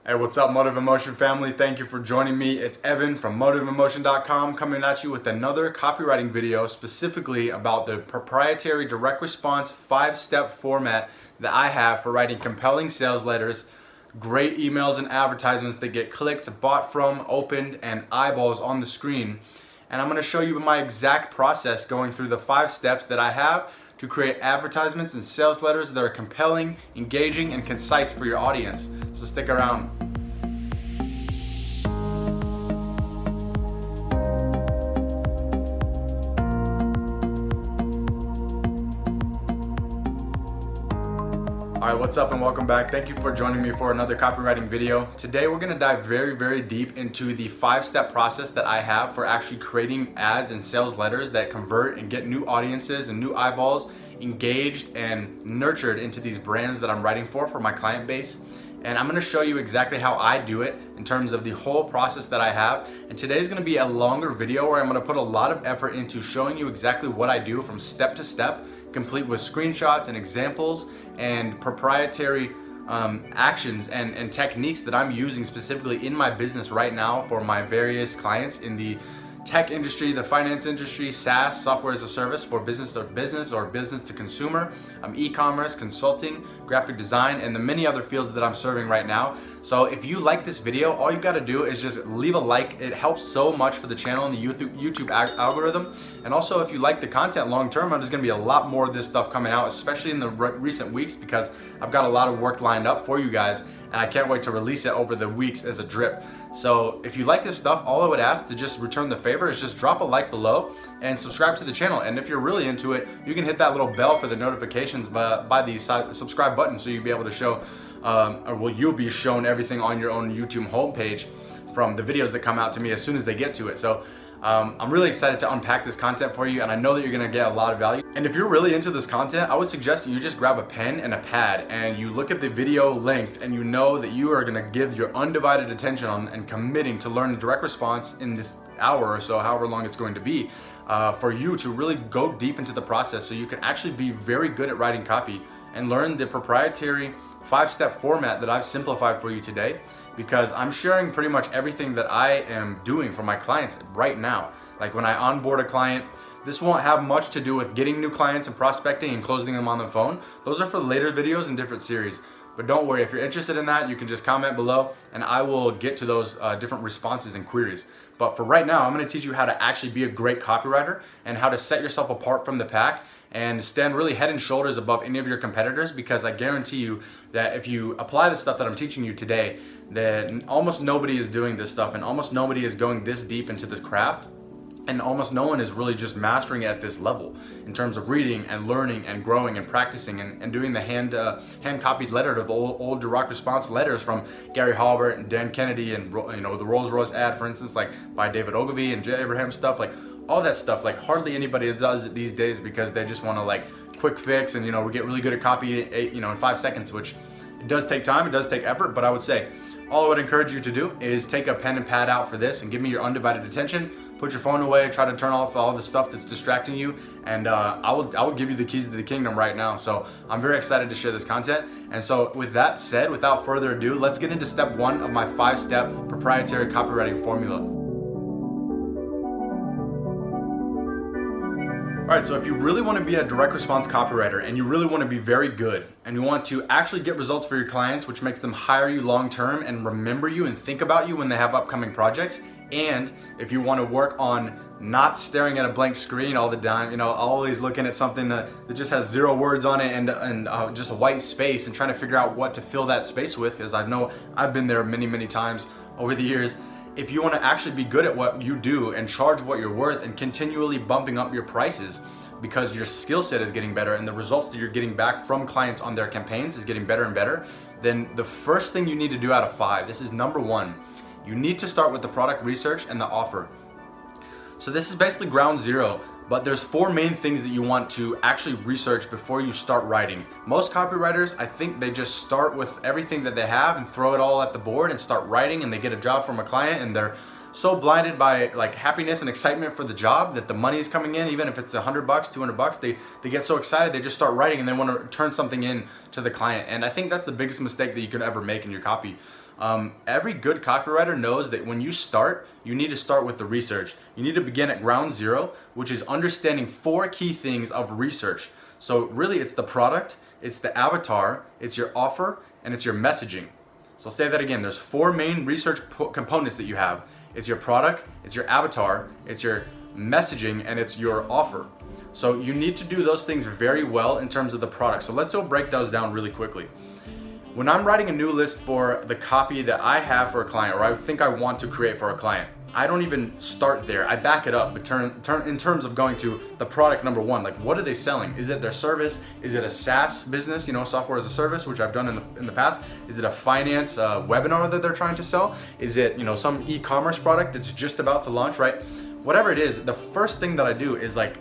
Hey, what's up, Motive Emotion family? Thank you for joining me. It's Evan from motiveemotion.com coming at you with another copywriting video specifically about the proprietary direct response 5-step format that I have for writing compelling sales letters, great emails and advertisements that get clicked, bought from, opened, and eyeballs on the screen. And I'm going to show you my exact process going through the 5 steps that I have to create advertisements and sales letters that are compelling, engaging, and concise for your audience. So stick around. Alright, what's up and welcome back. Thank you for joining me for another copywriting video. Today we're going to dive very deep into the 5-step process that I have for actually creating ads and sales letters that convert and get new audiences and new eyeballs engaged and nurtured into these brands that I'm writing for my client base. And I'm going to show you exactly how I do it in terms of the whole process that I have. And today's going to be a longer video where I'm going to put a lot of effort into showing you exactly what I do from step to step, complete with screenshots and examples and proprietary actions and techniques that I'm using specifically in my business right now for my various clients in the tech industry, the finance industry, SaaS, software as a service for business or business to consumer, e-commerce, consulting, graphic design, and the many other fields that I'm serving right now. So if you like this video, all you gotta do is just leave a like. It helps so much for the channel and the YouTube algorithm. And also if you like the content long term, there's gonna be a lot more of this stuff coming out, especially in the recent weeks, because I've got a lot of work lined up for you guys and I can't wait to release it over the weeks as a drip. So if you like this stuff, all I would ask to just return the favor is just drop a like below and subscribe to the channel. And if you're really into it, you can hit that little bell for the notifications by the subscribe button, so you'll be able to show, you'll be shown everything on your own YouTube homepage from the videos that come out to me as soon as they get to it. So I'm really excited to unpack this content for you, and I know that you're gonna get a lot of value. And if you're really into this content, I would suggest that you just grab a pen and a pad and you look at the video length and you know that you are gonna give your undivided attention on and committing to learn the direct response in this hour or so, however long it's going to be, for you to really go deep into the process so you can actually be very good at writing copy and learn the proprietary 5-step format that I've simplified for you today, because I'm sharing pretty much everything that I am doing for my clients right now. Like when I onboard a client, this won't have much to do with getting new clients and prospecting and closing them on the phone. Those are for later videos in different series. But don't worry, if you're interested in that, you can just comment below and I will get to those different responses and queries. But for right now, I'm gonna teach you how to actually be a great copywriter and how to set yourself apart from the pack and stand really head and shoulders above any of your competitors, because I guarantee you that if you apply the stuff that I'm teaching you today, then almost nobody is doing this stuff and almost nobody is going this deep into this craft, and almost no one is really just mastering it at this level in terms of reading and learning and growing and practicing and doing the hand copied letter of the old direct response letters from Gary Halbert and Dan Kennedy, and the Rolls Royce ad, for instance, like by David Ogilvy and Jay Abraham stuff, like all that stuff. Like hardly anybody does it these days because they just want to like quick fix and we get really good at copy in 5 seconds, which it does take time, it does take effort. But I would say all I would encourage you to do is take a pen and pad out for this and give me your undivided attention. Put your phone away, try to turn off all the stuff that's distracting you, and I will give you the keys to the kingdom right now. So I'm very excited to share this content. And so with that said, without further ado, let's get into step 1 of my 5-step proprietary copywriting formula. Alright, so if you really want to be a direct response copywriter and you really want to be very good and you want to actually get results for your clients, which makes them hire you long term and remember you and think about you when they have upcoming projects, and if you want to work on not staring at a blank screen all the time, always looking at something that just has 0 words on it and just a white space and trying to figure out what to fill that space with, as I know I've been there many times over the years. If you want to actually be good at what you do and charge what you're worth and continually bumping up your prices because your skill set is getting better and the results that you're getting back from clients on their campaigns is getting better and better, then the first thing you need to do out of 5, this is number 1, you need to start with the product research and the offer. So this is basically ground zero, but there's 4 main things that you want to actually research before you start writing. Most copywriters, I think they just start with everything that they have and throw it all at the board and start writing, and they get a job from a client and they're so blinded by like happiness and excitement for the job that the money is coming in, even if it's $100, $200, they get so excited they just start writing and they want to turn something in to the client. And I think that's the biggest mistake that you could ever make in your copy. Every good copywriter knows that when you start, you need to start with the research. You need to begin at ground zero, which is understanding 4 key things of research. So really it's the product, it's the avatar, it's your offer, and it's your messaging. So I'll say that again. There's 4 main research components that you have. It's your product, it's your avatar, it's your messaging, and it's your offer. So you need to do those things very well in terms of the product. So let's go break those down really quickly. When I'm writing a new list for the copy that I have for a client, or I think I want to create for a client, I don't even start there. I back it up, but in terms of going to the product number 1, like what are they selling? Is it their service? Is it a SaaS business, software as a service, which I've done in the past? Is it a finance webinar that they're trying to sell? Is it some e-commerce product that's just about to launch, right? Whatever it is, the first thing that I do is like,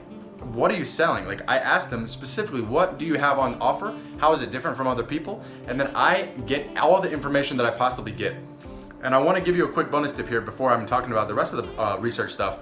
what are you selling? Like I ask them specifically, what do you have on offer? How is it different from other people? And then I get all the information that I possibly get. And I want to give you a quick bonus tip here before I'm talking about the rest of the research stuff.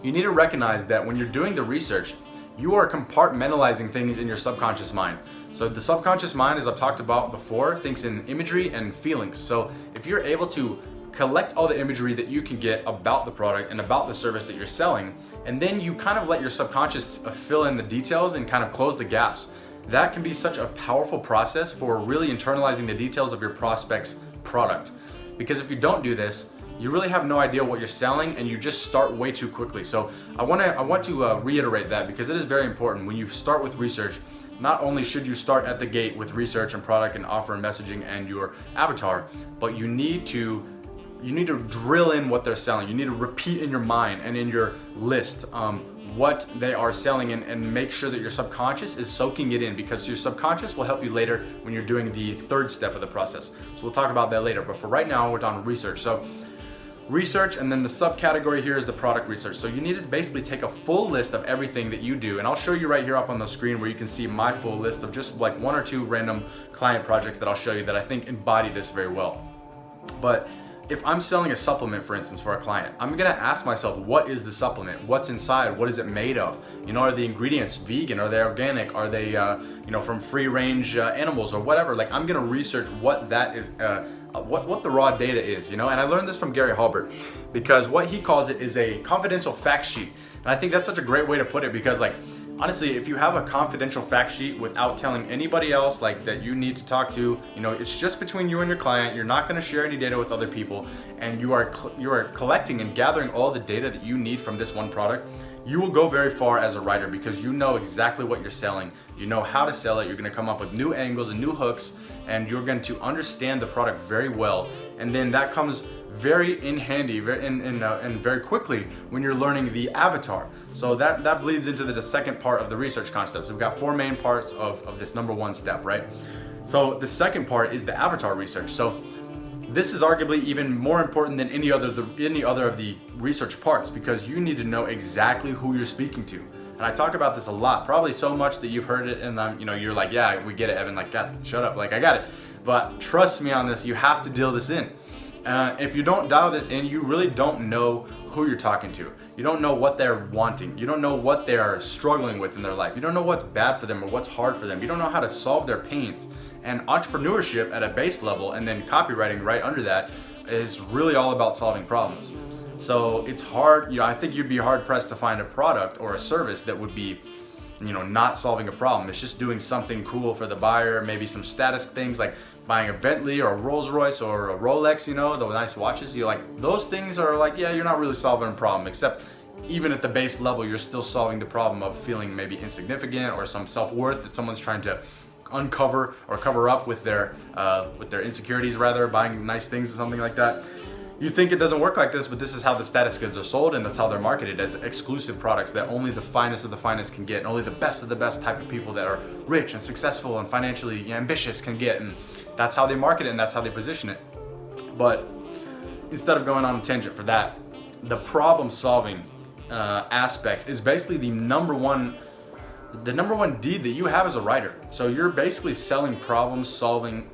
You need to recognize that when you're doing the research, you are compartmentalizing things in your subconscious mind. So the subconscious mind, as I've talked about before, thinks in imagery and feelings. So if you're able to collect all the imagery that you can get about the product and about the service that you're selling, and then you kind of let your subconscious fill in the details and kind of close the gaps, that can be such a powerful process for really internalizing the details of your prospect's product. Because if you don't do this, you really have no idea what you're selling and you just start way too quickly. So I want to reiterate that, because it is very important. When you start with research, not only should you start at the gate with research and product and offer and messaging and your avatar, but you need to drill in what they're selling. You need to repeat in your mind and in your list what they are selling, and make sure that your subconscious is soaking it in, because your subconscious will help you later when you're doing the 3rd step of the process. So we'll talk about that later, but for right now, we're done research. So research, and then the subcategory here is the product research. So you need to basically take a full list of everything that you do, and I'll show you right here up on the screen where you can see my full list of just like 1 or 2 random client projects that I'll show you that I think embody this very well. But if I'm selling a supplement, for instance, for a client, I'm gonna ask myself, what is the supplement? What's inside? What is it made of? Are the ingredients vegan? Are they organic? Are they, from free-range animals or whatever? Like, I'm gonna research what that is, what the raw data is, And I learned this from Gary Halbert, because what he calls it is a confidential fact sheet. And I think that's such a great way to put it, because honestly, if you have a confidential fact sheet without telling anybody else that you need to talk to, it's just between you and your client. You're not going to share any data with other people, and you are collecting and gathering all the data that you need from this one product. You will go very far as a writer, because you know exactly what you're selling. You know how to sell it. You're going to come up with new angles and new hooks, and you're going to understand the product very well. And then that comes very in handy and very quickly when you're learning the avatar. So that bleeds into the second part of the research concept. So we've got 4 main parts of this number 1 step, right? So the second part is the avatar research. So this is arguably even more important than any other of the research parts, because you need to know exactly who you're speaking to. And I talk about this a lot, probably so much that you've heard it, and you're like, yeah, we get it, Evan. Like, God, shut up. Like, I got it. But trust me on this. You have to deal this in. If you don't dial this in, you really don't know who you're talking to. You don't know what they're wanting. You don't know what they're struggling with in their life. You don't know what's bad for them or what's hard for them. You don't know how to solve their pains. And entrepreneurship at a base level, and then copywriting right under that, is really all about solving problems. So it's hard, I think you'd be hard pressed to find a product or a service that would be, not solving a problem. It's just doing something cool for the buyer, maybe some status things like buying a Bentley or a Rolls Royce or a Rolex, the nice watches. Those things are like, yeah, you're not really solving a problem, except even at the base level, you're still solving the problem of feeling maybe insignificant, or some self-worth that someone's trying to uncover or cover up with their insecurities, rather, buying nice things or something like that. You'd think it doesn't work like this, but this is how the status goods are sold, and that's how they're marketed, as exclusive products that only the finest of the finest can get, and only the best of the best type of people that are rich and successful and financially ambitious can get. And that's how they market it, and that's how they position it. But instead of going on a tangent for that, the problem solving aspect is basically the number one deed that you have as a writer. So you're basically selling problem solving,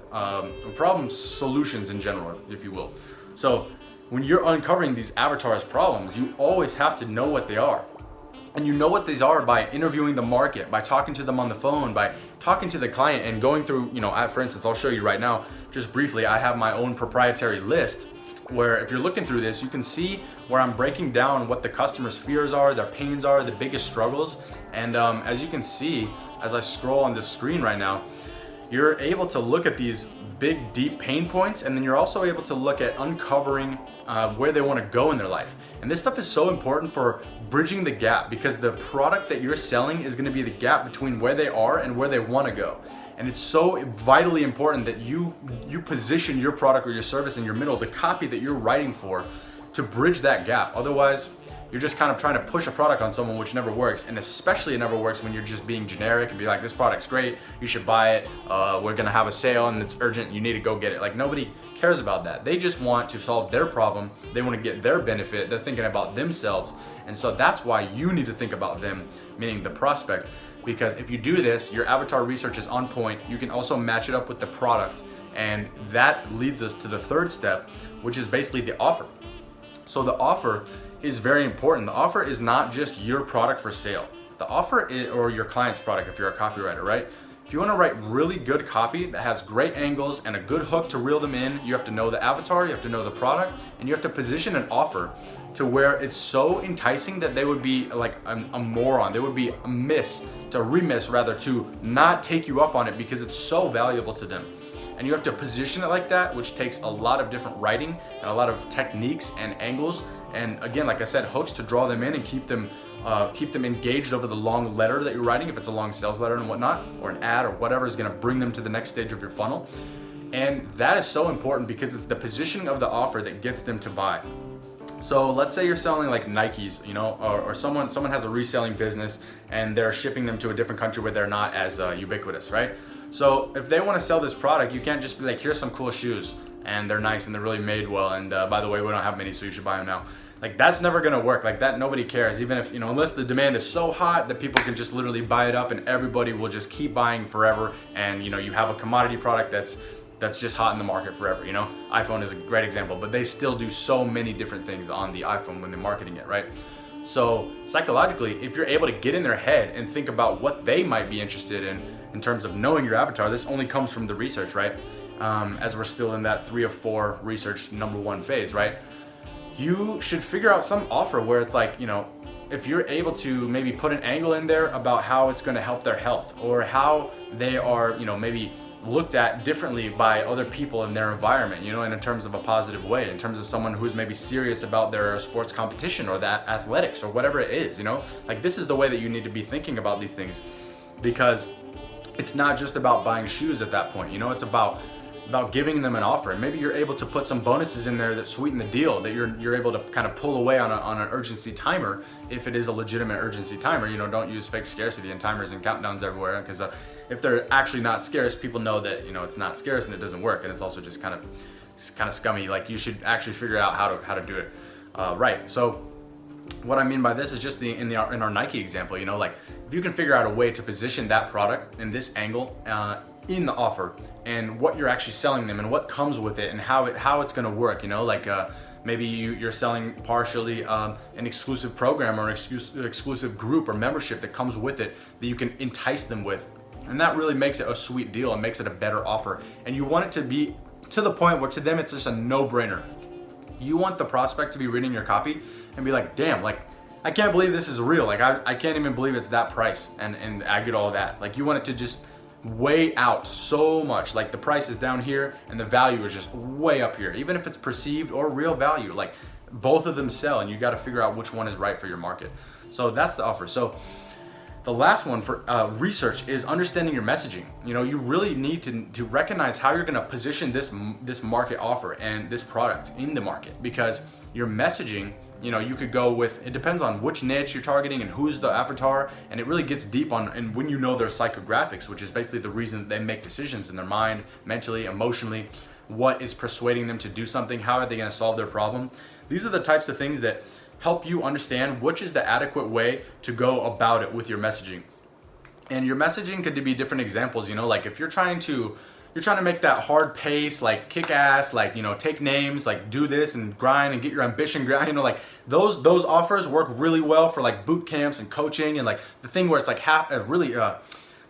problem solutions in general, if you will. So when you're uncovering these avatars problems, you always have to know what they are. And you know what these are by interviewing the market, by talking to them on the phone, by talking to the client and going through, for instance, I'll show you right now, just briefly, I have my own proprietary list where if you're looking through this, you can see where I'm breaking down what the customer's fears are, their pains are, the biggest struggles. And as you can see, as I scroll on the screen right now, you're able to look at these big, deep pain points, and then you're also able to look at uncovering where they want to go in their life. And this stuff is so important for bridging the gap, because the product that you're selling is going to be the gap between where they are and where they want to go. And it's so vitally important that you position your product or your service in your middle, the copy that you're writing for, to bridge that gap. Otherwise, you're just kind of trying to push a product on someone, which never works. And especially it never works when you're just being generic and be like, this product's great, you should buy it, we're gonna have a sale and it's urgent, you need to go get it. Like, nobody cares about that. They just want to solve their problem, they want to get their benefit, they're thinking about themselves. And so that's why you need to think about them, meaning the prospect. Because if you do this, your avatar research is on point, you can also match it up with the product. And that leads us to the third step, which is basically the offer. So the offer is very important. The offer is not just your product for sale. The offer is, or your client's product if you're a copywriter, right? If you want to write really good copy that has great angles and a good hook to reel them in, you have to know the avatar, you have to know the product, and you have to position an offer to where it's so enticing that they would be like a moron. They would be remiss to not take you up on it because it's so valuable to them. And you have to position it like that, which takes a lot of different writing and a lot of techniques and angles. And again, like I said, hooks to draw them in and keep them engaged over the long letter that you're writing, if it's a long sales letter and whatnot, or an ad or whatever is going to bring them to the next stage of your funnel. And that is so important because it's the positioning of the offer that gets them to buy. So let's say you're selling like Nikes, or someone has a reselling business and they're shipping them to a different country where they're not as ubiquitous, right? So if they want to sell this product, you can't just be like, here's some cool shoes and they're nice and they're really made well, and by the way, we don't have many, so you should buy them now. Like, that's never gonna work. Like, that nobody cares, even if, unless the demand is so hot that people can just literally buy it up and everybody will just keep buying forever, and you have a commodity product that's just hot in the market forever. iPhone is a great example, but they still do so many different things on the iPhone when they're marketing it, right? So psychologically, if you're able to get in their head and think about what they might be interested in terms of knowing your avatar, this only comes from the research, right? As we're still in that 3 of 4 research number 1 phase, right? You should figure out some offer where it's like, if you're able to maybe put an angle in there about how it's going to help their health, or how they are, maybe looked at differently by other people in their environment, in terms of a positive way, in terms of someone who's maybe serious about their sports competition or that athletics or whatever it is, like, this is the way that you need to be thinking about these things, because it's not just about buying shoes at that point, it's about giving them an offer. And maybe you're able to put some bonuses in there that sweeten the deal, that you're able to kind of pull away on an urgency timer, if it is a legitimate urgency timer. Don't use fake scarcity and timers and countdowns everywhere, because if they're actually not scarce, people know that it's not scarce and it doesn't work, and it's also just kind of scummy. Like, you should actually figure out how to do it right. So what I mean by this is just in our Nike example, like, if you can figure out a way to position that product in this angle in the offer, and what you're actually selling them and what comes with it and how it's going to work, maybe you're selling partially an exclusive program or an exclusive group or membership that comes with it that you can entice them with, and that really makes it a sweet deal and makes it a better offer. And you want it to be to the point where to them it's just a no-brainer. You want the prospect to be reading your copy and be like, damn, like, I can't believe this is real. Like, I can't even believe it's that price and I get all that. Like, you want it to just weigh out so much. Like, the price is down here and the value is just way up here, even if it's perceived or real value. Like, both of them sell, and you got to figure out which one is right for your market. So that's the offer. So the last one for research is understanding your messaging. You really need to recognize how you're going to position this market offer and this product in the market, because your messaging, you could go with, it depends on which niche you're targeting and who's the avatar, and it really gets deep on, and when you know their psychographics, which is basically the reason they make decisions in their mind, mentally, emotionally, what is persuading them to do something, how are they going to solve their problem. These are the types of things that help you understand which is the adequate way to go about it with your messaging. And your messaging could be different examples, like, if you're trying to you're trying to make that hard pace, like kick ass, like, you know, take names, like do this and grind and get your ambition grind, you know, like those offers work really well for like boot camps and coaching and like the thing where it's like really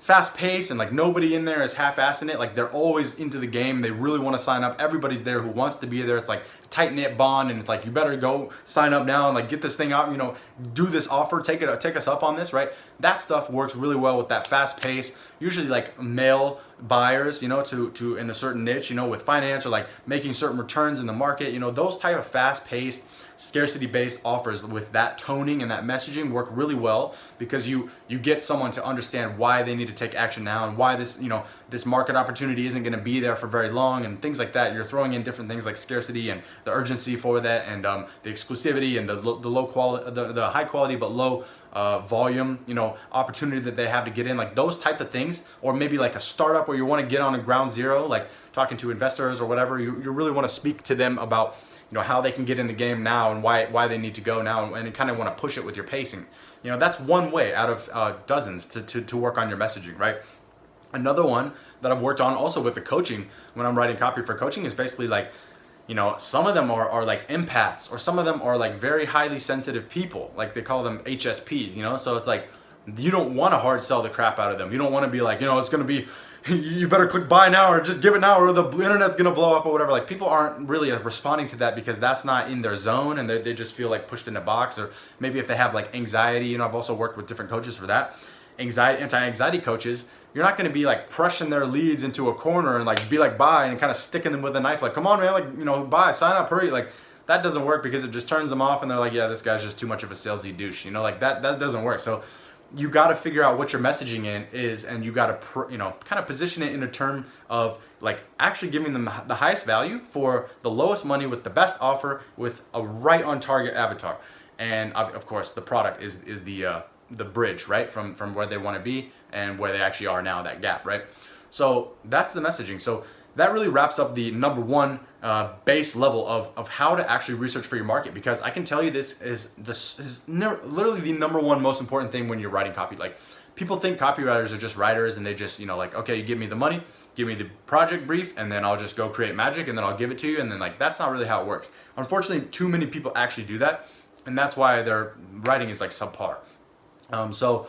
fast pace and like nobody in there is half-assing it. Like they're always into the game. They really want to sign up. Everybody's there who wants to be there. It's like a tight-knit bond, and it's like, you better go sign up now and like get this thing out, you know, do this offer, take us up on this, right? That stuff works really well with that fast pace. Usually like male buyers, you know, to in a certain niche, you know, with finance or like making certain returns in the market, you know, those type of fast-paced, scarcity-based offers with that toning and that messaging work really well, because you get someone to understand why they need to take action now and why this, you know, this market opportunity isn't going to be there for very long and things like that. You're throwing in different things like scarcity and the urgency for that, and the exclusivity and the low quality, the high quality but low volume, you know, opportunity that they have to get in, like those type of things. Or maybe like a startup where you want to get on a ground zero, like talking to investors or whatever. You really want to speak to them about, you know, how they can get in the game now and why they need to go now, and you kind of want to push it with your pacing. You know, that's one way out of dozens to work on your messaging, right? Another one that I've worked on also with the coaching, when I'm writing copy for coaching, is basically like, you know, some of them are like empaths, or some of them are like very highly sensitive people, like they call them HSPs, you know? So it's like, you don't want to hard sell the crap out of them. You don't want to be like, you know, it's going to be, you better click buy now or just give it now or the internet's going to blow up or whatever. Like people aren't really responding to that because that's not in their zone, and they just feel like pushed in a box. Or maybe if they have like anxiety, you know, I've also worked with different coaches for that. Anti-anxiety coaches, you're not going to be like pressing their leads into a corner and like be like buy and kind of sticking them with a knife like, come on man, like, you know, buy, sign up, hurry. Like that doesn't work, because it just turns them off and they're like, yeah, this guy's just too much of a salesy douche, you know, like that doesn't work. So you got to figure out what your messaging is, and you got to, you know, kind of position it in a term of like actually giving them the highest value for the lowest money with the best offer with a right on target avatar. And of course the product is the bridge, right, from where they want to be and where they actually are now, that gap, right? So that's the messaging. So that really wraps up the number one base level of how to actually research for your market, because I can tell you this is literally the number one most important thing when you're writing copy. Like people think copywriters are just writers and they just, you know, like, okay, you give me the money, give me the project brief, and then I'll just go create magic and then I'll give it to you. And then like, that's not really how it works. Unfortunately, too many people actually do that. And that's why their writing is like subpar. So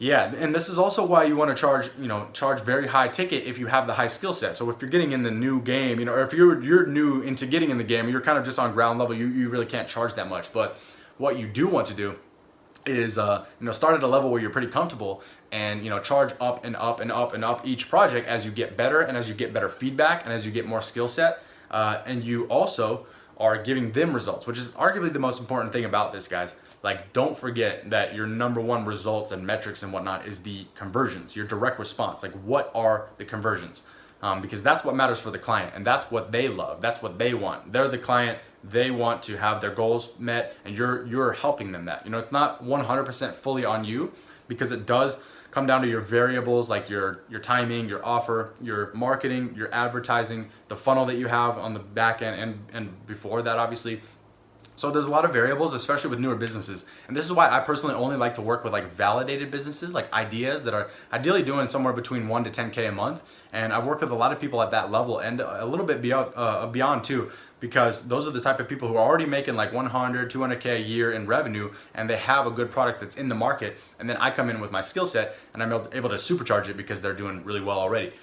yeah, and this is also why you want to charge very high ticket if you have the high skill set. So if you're getting in the new game, you know, or if you're new into getting in the game, you're kind of just on ground level, you really can't charge that much. But what you do want to do is you know, start at a level where you're pretty comfortable, and you know, charge up and up and up and up each project as you get better, and as you get better feedback, and as you get more skill set, and you also are giving them results, which is arguably the most important thing about this, guys. Like, don't forget that your number one results and metrics and whatnot is the conversions, your direct response. Like, what are the conversions? Because that's what matters for the client, and that's what they love. That's what they want. They're the client. They want to have their goals met, and you're helping them that. You know, it's not 100% fully on you, because it does come down to your variables, like your timing, your offer, your marketing, your advertising, the funnel that you have on the back end, and before that, obviously. So there's a lot of variables, especially with newer businesses. And this is why I personally only like to work with like validated businesses, like ideas that are ideally doing somewhere between 1 to 10K a month. And I've worked with a lot of people at that level, and a little bit beyond too, because those are the type of people who are already making like 100, 200K a year in revenue, and they have a good product that's in the market. And then I come in with my skill set and I'm able to supercharge it because they're doing really well already.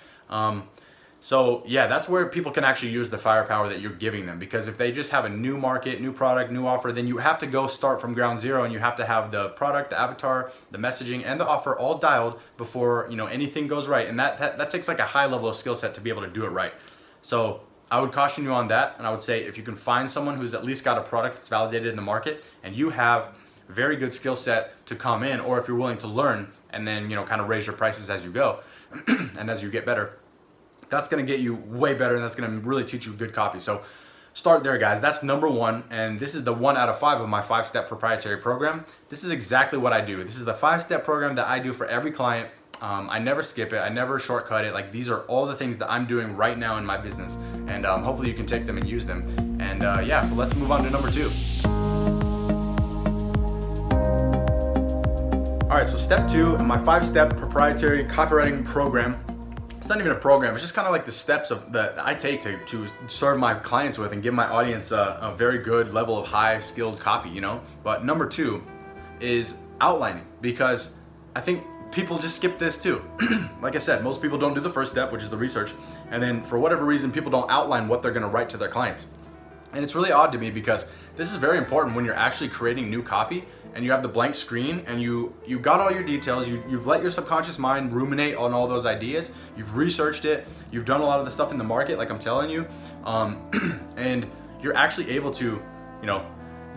So yeah, that's where people can actually use the firepower that you're giving them, because if they just have a new market, new product, new offer, then you have to go start from ground zero, and you have to have the product, the avatar, the messaging, and the offer all dialed before, you know, anything goes right. And that takes like a high level of skill set to be able to do it right. So I would caution you on that, and I would say if you can find someone who's at least got a product that's validated in the market, and you have very good skill set to come in, or if you're willing to learn and then, you know, kind of raise your prices as you go and as you get better, that's going to get you way better, and that's going to really teach you good copy. So start there, guys. That's number one, and this is the 1 out of 5 of my 5-step proprietary program. This is exactly what I do. This is the 5-step program that I do for every client. I never skip it. I never shortcut it. Like, these are all the things that I'm doing right now in my business, and hopefully you can take them and use them. And yeah, so let's move on to number 2. All right, so step 2 in my 5-step proprietary copywriting program. it's not even a program. It's just kind of like the steps that I take to serve my clients with and give my audience a very good level of high skilled copy, you know? But number 2 is outlining, because I think people just skip this too. Like I said, most people don't do the first step, which is the research. And then for whatever reason, people don't outline what they're gonna write to their clients. And it's really odd to me, because this is very important when you're actually creating new copy and you have the blank screen and you got all your details, you've let your subconscious mind ruminate on all those ideas, you've researched it, you've done a lot of the stuff in the market, like I'm telling you, and you're actually able to, you know,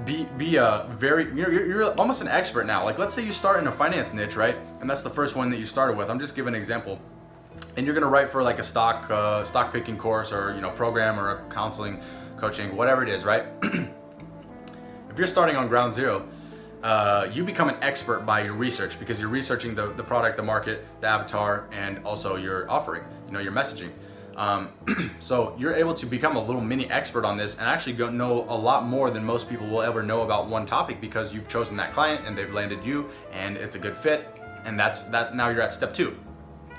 be a very, you're almost an expert now. Like let's say you start in a finance niche, right? And that's the first one that you started with. I'm just giving an example. And you're gonna write for like a stock picking course, or, you know, program, or a counseling, coaching, whatever it is, right? If you're starting on ground zero, you become an expert by your research, because you're researching the product, the market, the avatar, and also your offering, you know, your messaging. So you're able to become a little mini expert on this and actually know a lot more than most people will ever know about one topic, because you've chosen that client and they've landed you and it's a good fit. And now you're at step 2.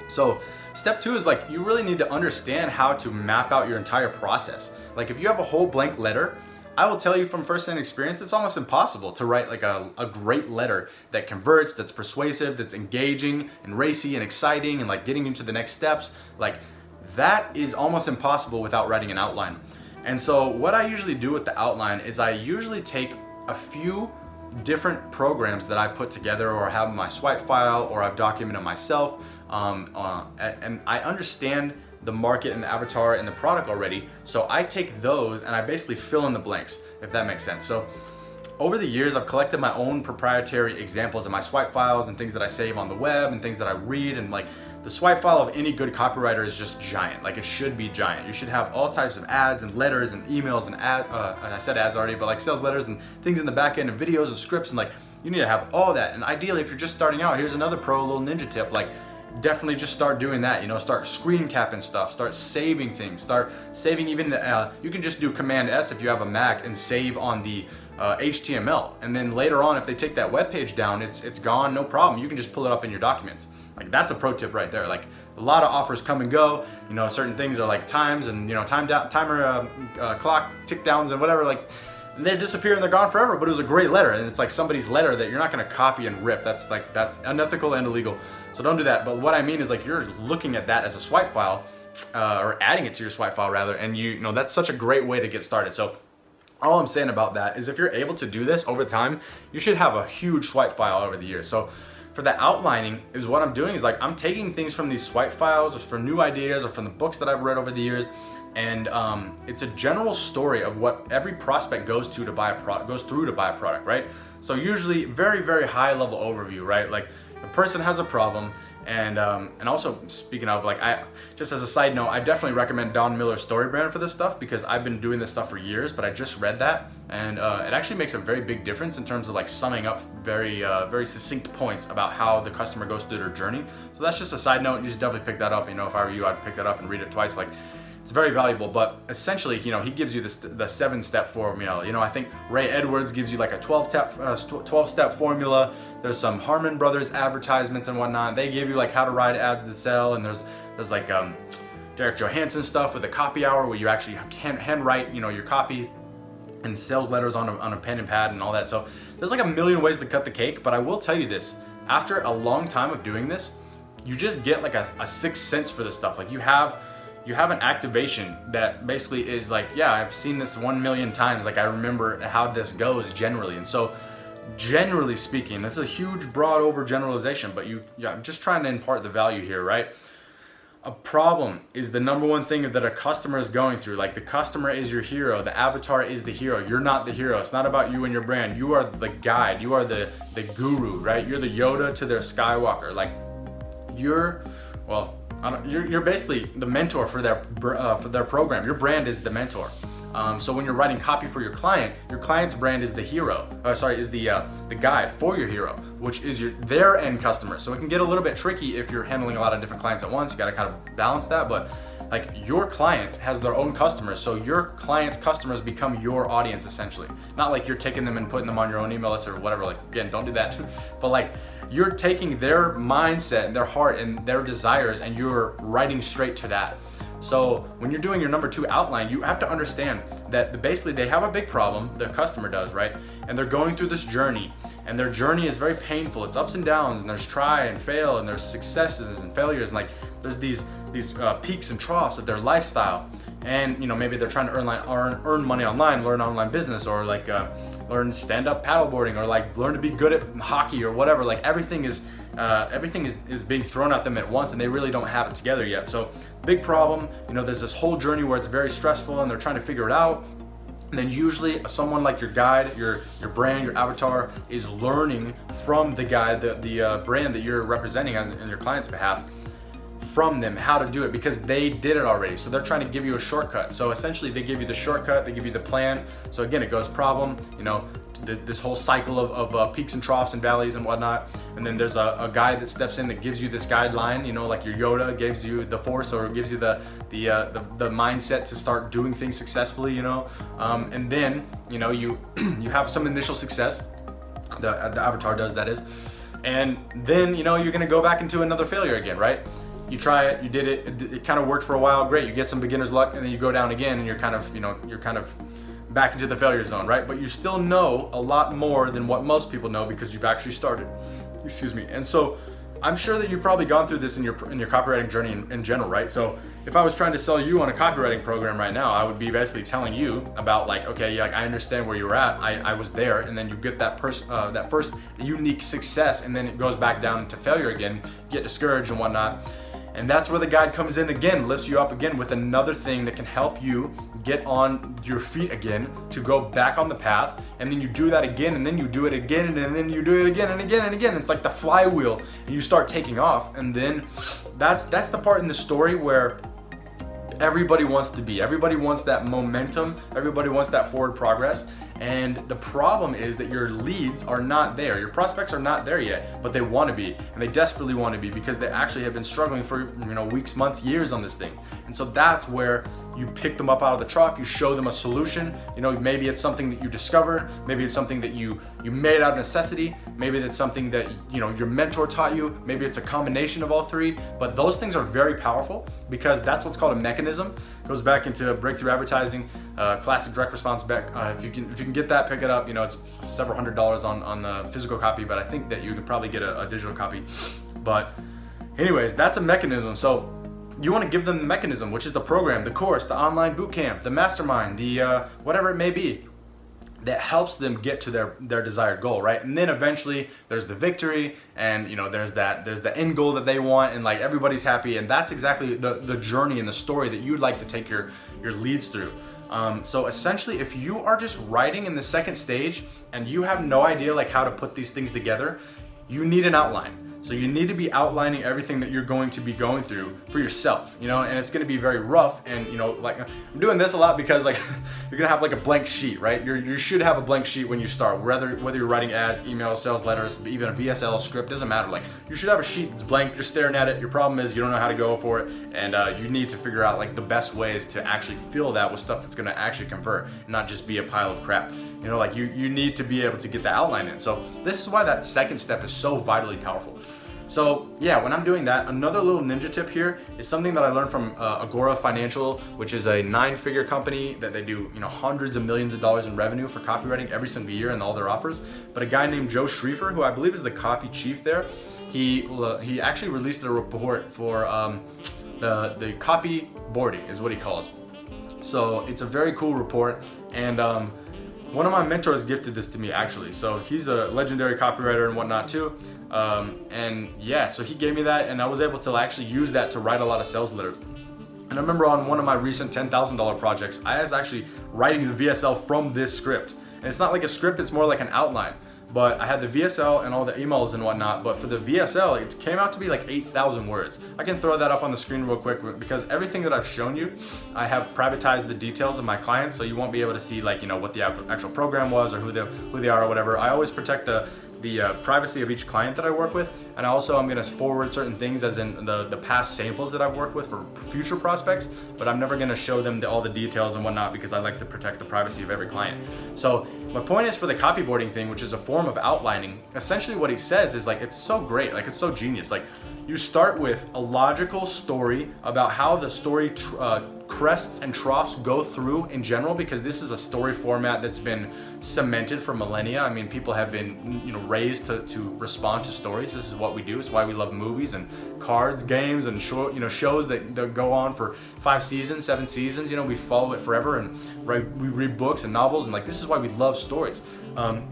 So step 2 is like, you really need to understand how to map out your entire process. Like if you have a whole blank letter, I will tell you from first-hand experience, it's almost impossible to write like a great letter that converts, that's persuasive, that's engaging and racy and exciting and like getting into the next steps. Like that is almost impossible without writing an outline. And so what I usually do with the outline is I usually take a few different programs that I put together, or have in my swipe file, or I've documented myself, and I understand the market and the avatar and the product already. So I take those and I basically fill in the blanks, if that makes sense. So over the years, I've collected my own proprietary examples in my swipe files and things that I save on the web and things that I read. And like the swipe file of any good copywriter is just giant. Like it should be giant. You should have all types of ads and letters and emails and I said ads already, but like sales letters and things in the back end and videos and scripts, and like you need to have all that. And ideally, if you're just starting out, here's another little ninja tip. Like definitely just start doing that, you know, start screen capping stuff, start saving things, start saving even you can just do Command S if you have a Mac and save on the HTML. And then later on, if they take that web page down, it's gone, no problem. You can just pull it up in your documents. Like that's a pro tip right there. Like a lot of offers come and go, you know, certain things are like times and, you know, timer clock tick downs and whatever, like they disappear and they're gone forever, but it was a great letter. And it's like somebody's letter that you're not gonna copy and rip. That's unethical and illegal. So don't do that. But what I mean is like you're looking at that as a swipe file, or adding it to your swipe file rather, and you know that's such a great way to get started. So all I'm saying about that is if you're able to do this over time, you should have a huge swipe file over the years. So for the outlining is what I'm doing is like I'm taking things from these swipe files or from new ideas or from the books that I've read over the years, and it's a general story of what every prospect goes through to buy a product, right? So usually very, very high level overview, right? Like a person has a problem, and also speaking of, like, just as a side note, I definitely recommend Don Miller's Story Brand for this stuff, because I've been doing this stuff for years, but I just read that, and it actually makes a very big difference in terms of like summing up very succinct points about how the customer goes through their journey. So that's just a side note. You just definitely pick that up. You know, if I were you, I'd pick that up and read it twice. Like, it's very valuable. But essentially, you know, he gives you the 7-step formula. You know, I think Ray Edwards gives you like a 12-step formula. There's some Harmon Brothers advertisements and whatnot. They give you like how to write ads that sell, and there's like Derek Johansson stuff with a copy hour where you actually can handwrite, you know, your copy and sales letters on a pen and pad and all that. So there's like a million ways to cut the cake. But I will tell you this: after a long time of doing this, you just get like a sixth sense for this stuff. Like you have an activation that basically is like, yeah, I've seen this 1 million times. Like I remember how this goes generally. And so generally speaking, this is a huge broad overgeneralization, but I'm just trying to impart the value here, right? A problem is the number one thing that a customer is going through. Like the customer is your hero, the avatar is the hero. You're not the hero. It's not about you and your brand. You are the guide. You are the guru, right? You're the Yoda to their Skywalker. Like you're basically the mentor for their program. Your brand is the mentor. So when you're writing copy for your client's brand is the hero. Is the guide for your hero, which is their end customer. So it can get a little bit tricky if you're handling a lot of different clients at once. You got to kind of balance that. But like your client has their own customers, so your client's customers become your audience essentially. Not like you're taking them and putting them on your own email list or whatever. Like again, don't do that. But like you're taking their mindset and their heart and their desires and you're writing straight to that. So when you're doing your number 2 outline, you have to understand that basically they have a big problem, the customer does, right? And they're going through this journey, and their journey is very painful. It's ups and downs, and there's try and fail, and there's successes and failures, and like there's these peaks and troughs of their lifestyle. And maybe they're trying to earn money online, learn online business, or like learn stand-up paddleboarding, or like learn to be good at hockey or whatever. Like everything is being thrown at them at once, and they really don't have it together yet. So big problem. There's this whole journey where it's very stressful, and they're trying to figure it out. And then usually someone like your guide, your brand, your avatar is learning from the guide, the brand that you're representing on your client's behalf, from them how to do it because they did it already. So they're trying to give you a shortcut. So essentially they give you the shortcut, they give you the plan. So again, it goes problem, this whole cycle of peaks and troughs and valleys and whatnot. And then there's a guide that steps in that gives you this guideline, like your Yoda gives you the force, or gives you the mindset to start doing things successfully, and then you have some initial success, the avatar does, that is, and then you're gonna go back into another failure again, right? You try it, you did it, it kind of worked for a while, great, you get some beginner's luck, and then you go down again, and you're kind of back into the failure zone, right? But you still know a lot more than what most people know because you've actually started. Excuse me. And so I'm sure that you've probably gone through this in your copywriting journey in general, right? So if I was trying to sell you on a copywriting program right now, I would be basically telling you about like, okay, yeah, I understand where you were at. I was there, and then you get that first unique success, and then it goes back down to failure again, get discouraged and whatnot. And that's where the guide comes in again, lifts you up again with another thing that can help you get on your feet again to go back on the path. And then you do that again, and then you do it again, and then you do it again and again and again. It's like the flywheel, and you start taking off. And then that's the part in the story where everybody wants to be. Everybody wants that momentum. Everybody wants that forward progress. And the problem is that your leads are not there. Your prospects are not there yet, but they want to be, and they desperately want to be because they actually have been struggling for weeks, months, years on this thing. And so that's where you pick them up out of the trough, you show them a solution. Maybe it's something that you discovered, maybe it's something that you made out of necessity, maybe it's something that your mentor taught you, maybe it's a combination of all three. But those things are very powerful because that's what's called a mechanism. It goes back into breakthrough advertising, classic direct response back. If you can get that, pick it up. It's several $100s on the physical copy, but I think that you can probably get a digital copy. But anyways, that's a mechanism. So you want to give them the mechanism, which is the program, the course, the online bootcamp, the mastermind, the whatever it may be, that helps them get to their desired goal, right? And then eventually there's the victory, and there's the end goal that they want, and like everybody's happy. And that's exactly the journey and the story that you'd like to take your leads through. So essentially, if you are just writing in the second stage and you have no idea like how to put these things together, you need an outline. So you need to be outlining everything that you're going to be going through for yourself, and it's going to be very rough. And like I'm doing this a lot because like you're gonna have like a blank sheet, right? You should have a blank sheet when you start, whether you're writing ads, emails, sales letters, even a VSL script, doesn't matter. Like you should have a sheet that's blank, you're staring at it. Your problem is you don't know how to go for it, and you need to figure out like the best ways to actually fill that with stuff that's gonna actually convert, and not just be a pile of crap. Like you need to be able to get the outline in. So this is why that second step is so vitally powerful. So yeah, when I'm doing that, another little ninja tip here is something that I learned from Agora Financial, which is a 9-figure company that they do hundreds of millions of dollars in revenue for copywriting every single year and all their offers. But a guy named Joe Schriefer, who I believe is the copy chief there, he actually released a report for the copy boarding is what he calls. So it's a very cool report, and one of my mentors gifted this to me actually. So he's a legendary copywriter and whatnot too. And yeah, so he gave me that, and I was able to actually use that to write a lot of sales letters. And I remember on one of my recent $10,000 projects, I was actually writing the VSL from this script. And it's not like a script, it's more like an outline. But I had the VSL and all the emails and whatnot, but for the VSL, it came out to be like 8,000 words. I can throw that up on the screen real quick because everything that I've shown you, I have privatized the details of my clients, so you won't be able to see like, what the actual program was or who they are or whatever. I always protect the privacy of each client that I work with, and also I'm gonna forward certain things as in the past samples that I've worked with for future prospects, but I'm never gonna show them all the details and whatnot because I like to protect the privacy of every client. So my point is, for the copyboarding thing, which is a form of outlining, essentially what he says is like, it's so great, like it's so genius. Like, you start with a logical story about how the story crests and troughs go through in general, because this is a story format that's been cemented for millennia. I mean, people have been, raised to respond to stories. This is what we do. It's why we love movies and cards, games, and shows that go on for 5 seasons, 7 seasons. We follow it forever, and we read books and novels, and like, this is why we love stories.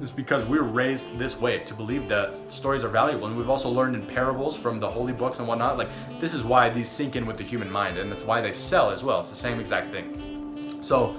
It's because we were raised this way, to believe that stories are valuable, and we've also learned in parables from the holy books and whatnot. Like, this is why these sink in with the human mind, and that's why they sell as well. It's the same exact thing. So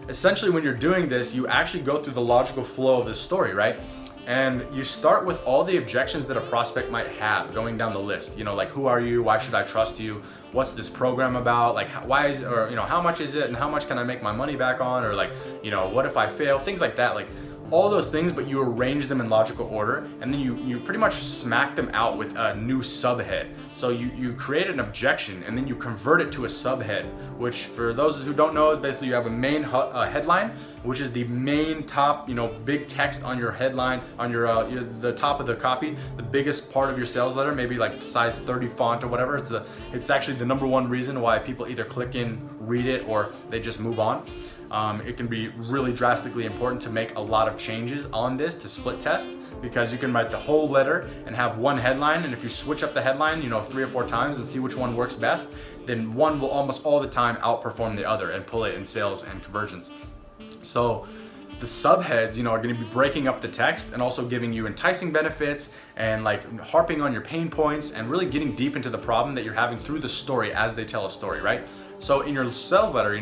essentially, when you're doing this, you actually go through the logical flow of the story, right? And you start with all the objections that a prospect might have, going down the list. Like, who are you? Why should I trust you? What's this program about? Like, why is, or how much is it, and how much can I make my money back on? Or like, what if I fail? Things like that. Like, all those things, but you arrange them in logical order, and then you pretty much smack them out with a new subhead. So you create an objection, and then you convert it to a subhead, which, for those who don't know, is basically you have a main headline, which is the main top, big text on your headline, on the top of the copy, the biggest part of your sales letter, maybe like size 30 font or whatever. It's actually the #1 reason why people either click in, read it, or they just move on. It can be really drastically important to make a lot of changes on this to split test, because you can write the whole letter and have one headline, and if you switch up the headline 3 or 4 times and see which one works best, then one will almost all the time outperform the other and pull it in sales and conversions. So the subheads, are going to be breaking up the text and also giving you enticing benefits and like harping on your pain points and really getting deep into the problem that you're having through the story as they tell a story, right? So in your sales letter,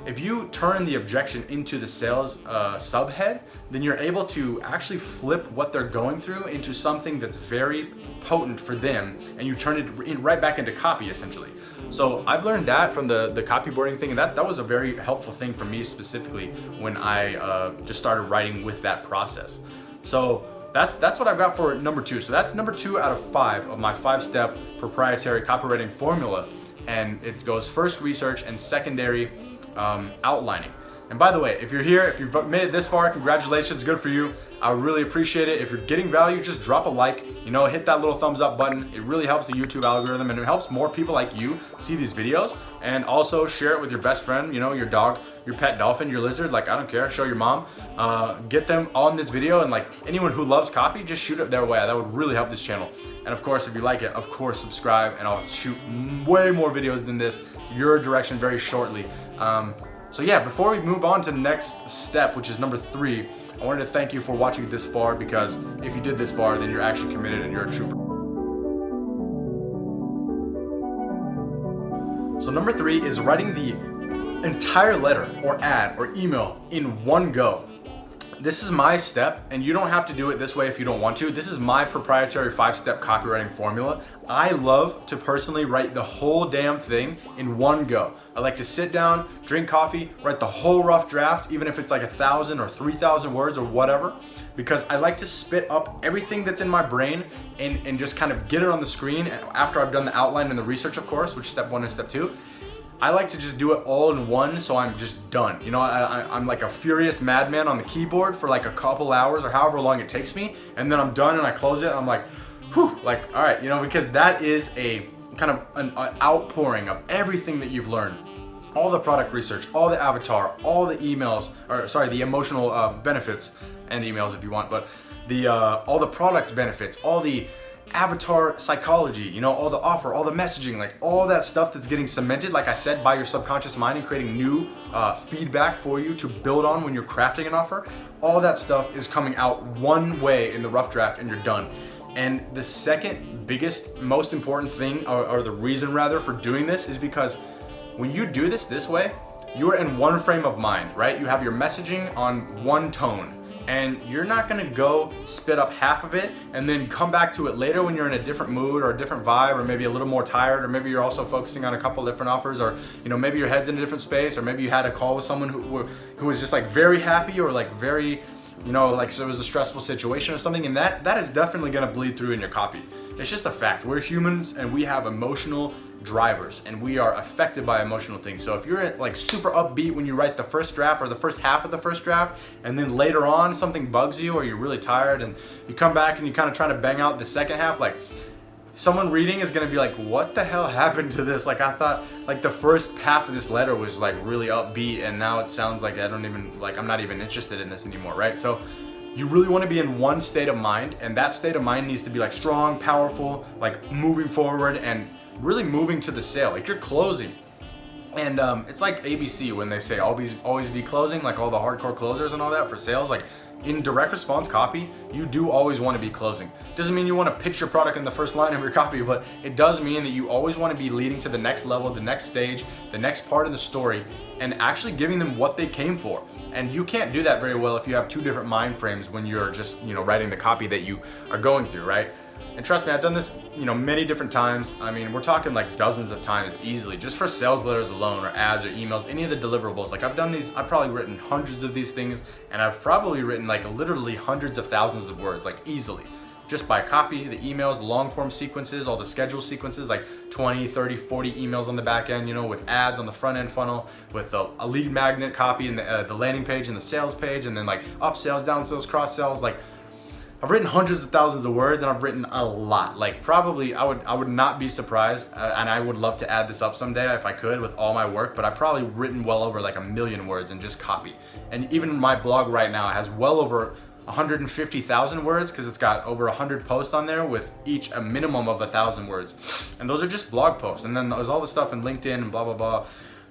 if you turn the objection into the sales subhead, then you're able to actually flip what they're going through into something that's very potent for them, and you turn it right back into copy, essentially. So I've learned that from the copyboarding thing, and that was a very helpful thing for me specifically when I just started writing with that process. So that's what I've got for #2. So that's #2 out of 5 of my 5-step proprietary copywriting formula, and it goes first research and secondary outlining. And by the way, if you're here, if you've made it this far, congratulations, good for you. I really appreciate it. If you're getting value, just drop a like, hit that little thumbs up button. It really helps the YouTube algorithm, and it helps more people like you see these videos. And also share it with your best friend, your dog, your pet dolphin, your lizard, like, I don't care, show your mom. Get them on this video, and like anyone who loves copy, just shoot it their way. That would really help this channel. And of course, if you like it, of course, subscribe, and I'll shoot way more videos than this your direction very shortly. So yeah, before we move on to the next step, which is #3, I wanted to thank you for watching this far, because if you did this far, then you're actually committed and you're a trooper. So #3 is writing the entire letter or ad or email in one go. This is my step, and you don't have to do it this way if you don't want to. This is my proprietary 5-step copywriting formula. I love to personally write the whole damn thing in one go. I like to sit down, drink coffee, write the whole rough draft, even if it's like 1,000 or 3,000 words or whatever, because I like to spit up everything that's in my brain and just kind of get it on the screen after I've done the outline and the research, of course, which is step 1 and step 2. I like to just do it all in one, so I'm just done. I'm like a furious madman on the keyboard for like a couple hours or however long it takes me, and then I'm done and I close it and I'm like, whew, like, all right, because that is a kind of an outpouring of everything that you've learned. All the product research, all the avatar, all the emails, the emotional benefits and emails if you want, but all the product benefits, all the avatar psychology, all the offer, all the messaging, like all that stuff that's getting cemented, like I said, by your subconscious mind and creating new feedback for you to build on when you're crafting an offer. All that stuff is coming out one way in the rough draft, and you're done. And the second biggest, most important thing, or the reason rather for doing this, is because when you do this way, you are in one frame of mind, right? You have your messaging on one tone, and you're not gonna go spit up half of it and then come back to it later when you're in a different mood or a different vibe, or maybe a little more tired, or maybe you're also focusing on a couple different offers, or maybe your head's in a different space, or maybe you had a call with someone who was just like very happy, or like very, like, so it was a stressful situation or something, and that is definitely gonna bleed through in your copy. It's just a fact. We're humans and we have emotional drivers and we are affected by emotional things. So if you're like super upbeat when you write the first draft or the first half of the first draft, and then later on something bugs you or you're really tired and you come back and you kind of try to bang out the second half, like someone reading is gonna be like, what the hell happened to this? Like I thought like the first half of this letter was like really upbeat and now it sounds like I'm not even interested in this anymore, right? So you really want to be in one state of mind, and that state of mind needs to be like strong, powerful, like moving forward and really moving to the sale. Like you're closing. And it's like ABC when they say always be closing, like all the hardcore closers and all that for sales. Like in direct response copy, you do always want to be closing. Doesn't mean you want to pitch your product in the first line of your copy, but it does mean that you always want to be leading to the next level, the next stage, the next part of the story, and actually giving them what they came for. And you can't do that very well if you have two different mind frames when you're just, writing the copy that you are going through, right? And trust me, I've done this, many different times. I mean, we're talking like dozens of times easily, just for sales letters alone, or ads, or emails, any of the deliverables. Like I've probably written hundreds of these things, and I've probably written like literally hundreds of thousands of words, like easily. Just by copy, the emails, long form sequences, all the schedule sequences, like 20, 30, 40 emails on the back end, with ads on the front end funnel, with a lead magnet copy and the landing page and the sales page, and then like upsells, downsells, cross sells. Like I've written hundreds of thousands of words, and I've written a lot. Like probably I would not be surprised, and I would love to add this up someday if I could with all my work, but I've probably written well over like 1 million words in just copy. And even my blog right now has well over 150,000 words because it's got over 100 posts on there with each a minimum of 1,000 words. And those are just blog posts. And then there's all the stuff in LinkedIn and blah, blah, blah.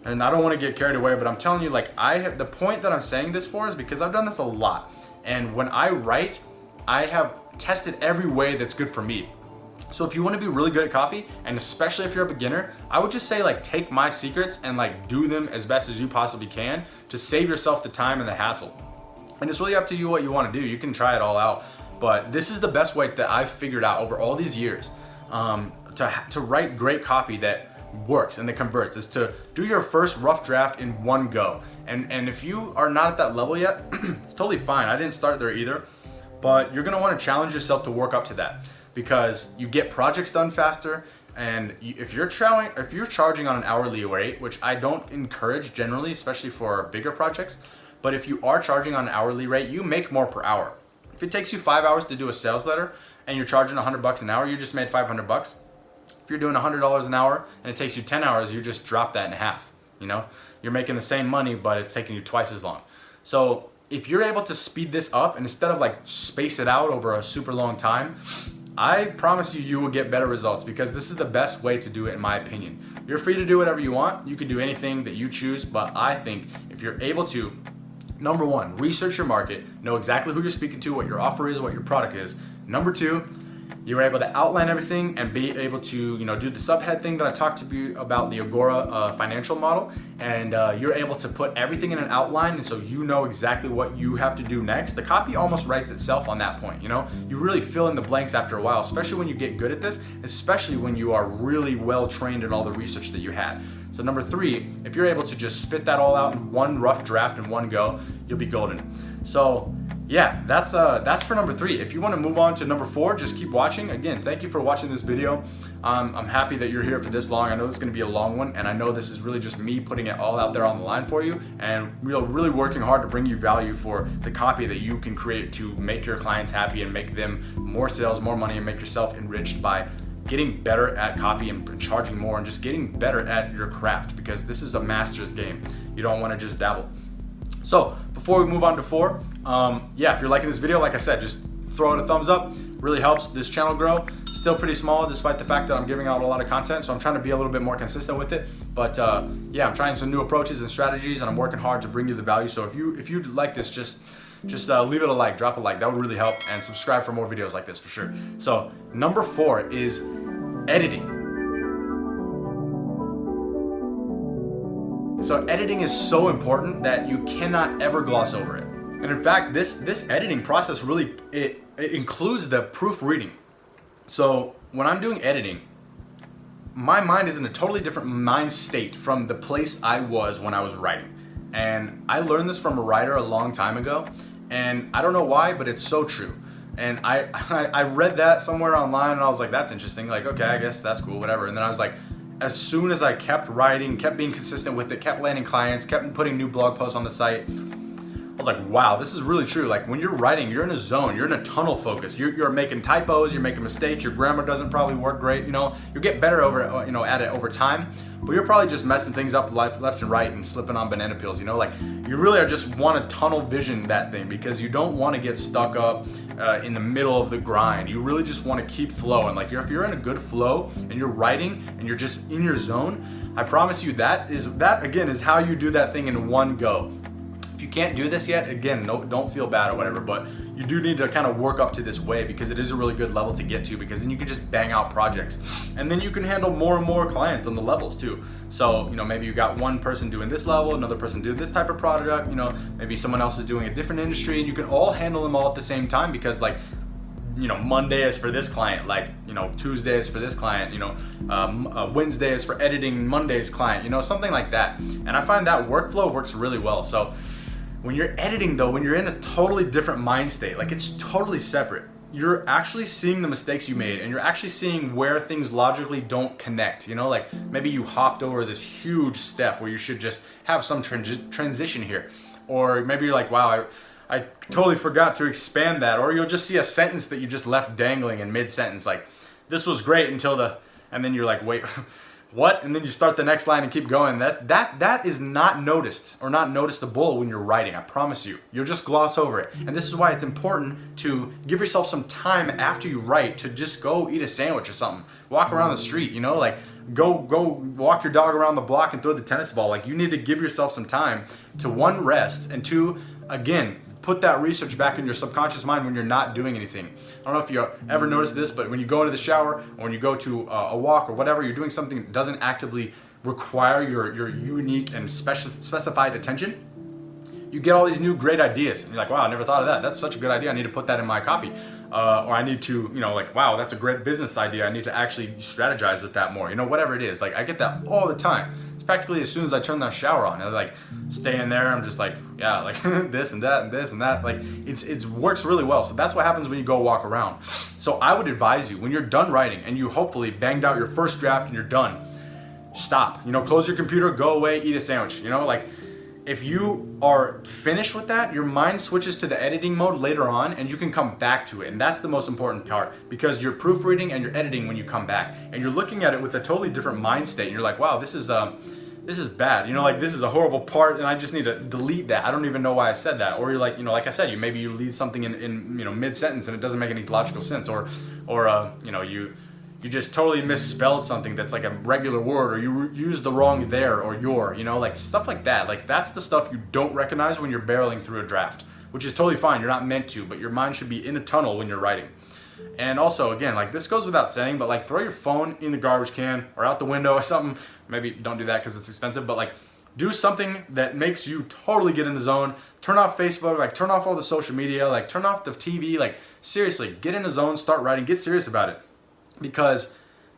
And I don't want to get carried away, but I'm telling you, like the point that I'm saying this for is because I've done this a lot. And when I write, I have tested every way that's good for me. So if you want to be really good at copy, and especially if you're a beginner, I would just say like take my secrets and like do them as best as you possibly can to save yourself the time and the hassle. And it's really up to you what you want to do. You can try it all out, but this is the best way that I've figured out over all these years to write great copy that works and that converts, is to do your first rough draft in one go. And if you are not at that level yet, it's totally fine. I didn't start there either, but you're gonna want to challenge yourself to work up to that, because you get projects done faster. And if you're charging on an hourly rate, which I don't encourage generally, especially for bigger projects, but if you are charging on an hourly rate, you make more per hour. If it takes you 5 hours to do a sales letter and you're charging $100 an hour, you just made $500. If you're doing $100 an hour and it takes you 10 hours, you just drop that in half. You're making the same money, but it's taking you twice as long. So if you're able to speed this up and instead of like space it out over a super long time, I promise you will get better results, because this is the best way to do it in my opinion. You're free to do whatever you want. You can do anything that you choose, but I think if you're able to, number one, research your market, know exactly who you're speaking to, what your offer is, what your product is. Number two, you're able to outline everything and be able to, do the subhead thing that I talked to you about, the Agora financial model, and you're able to put everything in an outline, and so you know exactly what you have to do next. The copy almost writes itself on that point. You really fill in the blanks after a while, especially when you get good at this, especially when you are really well trained in all the research that you had. So number three, if you're able to just spit that all out in one rough draft in one go, you'll be golden. So yeah, that's for number three. If you want to move on to number four, just keep watching. Again, thank you for watching this video. I'm happy that you're here for this long. I know it's going to be a long one, and I know this is really just me putting it all out there on the line for you, and really working hard to bring you value for the copy that you can create to make your clients happy and make them more sales, more money, and make yourself enriched by getting better at copy and charging more, and just getting better at your craft, because this is a master's game. You don't want to just dabble. So before we move on to four, if you're liking this video, like I said, just throw it a thumbs up. Really helps this channel grow. Still pretty small despite the fact that I'm giving out a lot of content, so I'm trying to be a little bit more consistent with it. But I'm trying some new approaches and strategies, and I'm working hard to bring you the value. So if you like this, just leave it a like, drop a like. That would really help, and subscribe for more videos like this for sure. So number four is editing. So editing is so important that you cannot ever gloss over it. And in fact, this editing process really, it includes the proofreading. So when I'm doing editing, my mind is in a totally different mind state from the place I was when I was writing. And I learned this from a writer a long time ago, and I don't know why, but it's so true. And I read that somewhere online and I was like, that's interesting. Like, okay, I guess that's cool, whatever. And then I was like, as soon as I kept writing, kept being consistent with it, kept landing clients, kept putting new blog posts on the site, I was like, wow, this is really true. Like when you're writing, you're in a zone, you're in a tunnel focus. You're making typos, you're making mistakes, your grammar doesn't probably work great. You'll get better at it over time, but you're probably just messing things up left and right and slipping on banana peels. Like you really are just want to tunnel vision that thing because you don't want to get stuck up in the middle of the grind. You really just want to keep flowing. Like if you're in a good flow and you're writing and you're just in your zone, I promise you that again is how you do that thing in one go. If you can't do this yet, again, don't feel bad or whatever, but you do need to kind of work up to this way because it is a really good level to get to, because then you can just bang out projects and then you can handle more and more clients on the levels too. So, maybe you got one person doing this level, another person doing this type of product, maybe someone else is doing a different industry, and you can all handle them all at the same time because like, Monday is for this client, like, Tuesday is for this client, Wednesday is for editing Monday's client, something like that. And I find that workflow works really well. So when you're editing though, when you're in a totally different mind state, like it's totally separate, you're actually seeing the mistakes you made and you're actually seeing where things logically don't connect. Like maybe you hopped over this huge step where you should just have some transition here. Or maybe you're like, wow, I totally forgot to expand that. Or you'll just see a sentence that you just left dangling in mid-sentence, like this was great until and then you're like, wait, what? And then you start the next line and keep going. That is not noticed or not noticeable when you're writing, I promise you. You'll just gloss over it. And this is why it's important to give yourself some time after you write to just go eat a sandwich or something. Walk around the street, like go walk your dog around the block and throw the tennis ball. Like you need to give yourself some time to, one, rest, and two, again, put that research back in your subconscious mind when you're not doing anything. I don't know if you ever noticed this, but when you go into the shower or when you go to a walk or whatever, you're doing something that doesn't actively require your unique and specified attention, you get all these new great ideas. And you're like, wow, I never thought of that. That's such a good idea. I need to put that in my copy. Or I need to, like, wow, that's a great business idea. I need to actually strategize with that more. Whatever it is. Like I get that all the time. Practically as soon as I turn that shower on, I like stay in there. I'm just like, yeah, like this and that and this and that. Like it works really well. So that's what happens when you go walk around. So I would advise you, when you're done writing and you hopefully banged out your first draft and you're done, stop. Close your computer, go away, eat a sandwich. Like if you are finished with that, your mind switches to the editing mode later on and you can come back to it. And that's the most important part, because you're proofreading and you're editing when you come back and you're looking at it with a totally different mind state. And you're like, wow, this is bad. Like this is a horrible part and I just need to delete that. I don't even know why I said that. Or you're like, like I said, you leave something in mid-sentence and it doesn't make any logical sense. Or you just totally misspelled something that's like a regular word, or you use the wrong there or your, like stuff like that. Like that's the stuff you don't recognize when you're barreling through a draft, which is totally fine. You're not meant to, but your mind should be in a tunnel when you're writing. And also, again, like this goes without saying, but like throw your phone in the garbage can or out the window or something. Maybe don't do that because it's expensive, but like do something that makes you totally get in the zone. Turn off Facebook, like turn off all the social media, like turn off the TV, like seriously, get in the zone, start writing, get serious about it. Because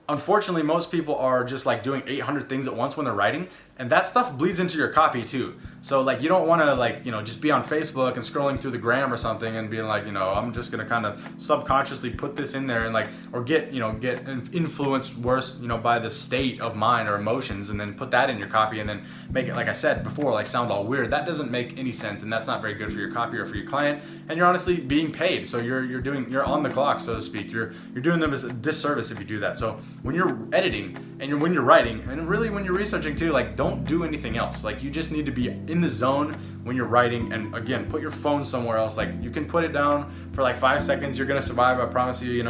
unfortunately, most people are just like doing 800 things at once when they're writing, and that stuff bleeds into your copy too. So like you don't want to like, just be on Facebook and scrolling through the gram or something and being like, I'm just going to kind of subconsciously put this in there and like, or get influenced worse, by the state of mind or emotions, and then put that in your copy and then make it, like I said before, like sound all weird. That doesn't make any sense, and that's not very good for your copy or for your client. And you're honestly being paid. So you're on the clock, so to speak. You're doing them a disservice if you do that. So when you're editing and when you're writing, and really when you're researching too, like don't do anything else. Like you just need to be in the zone when you're writing. And again, put your phone somewhere else. Like you can put it down for like 5 seconds. You're gonna survive, I promise you.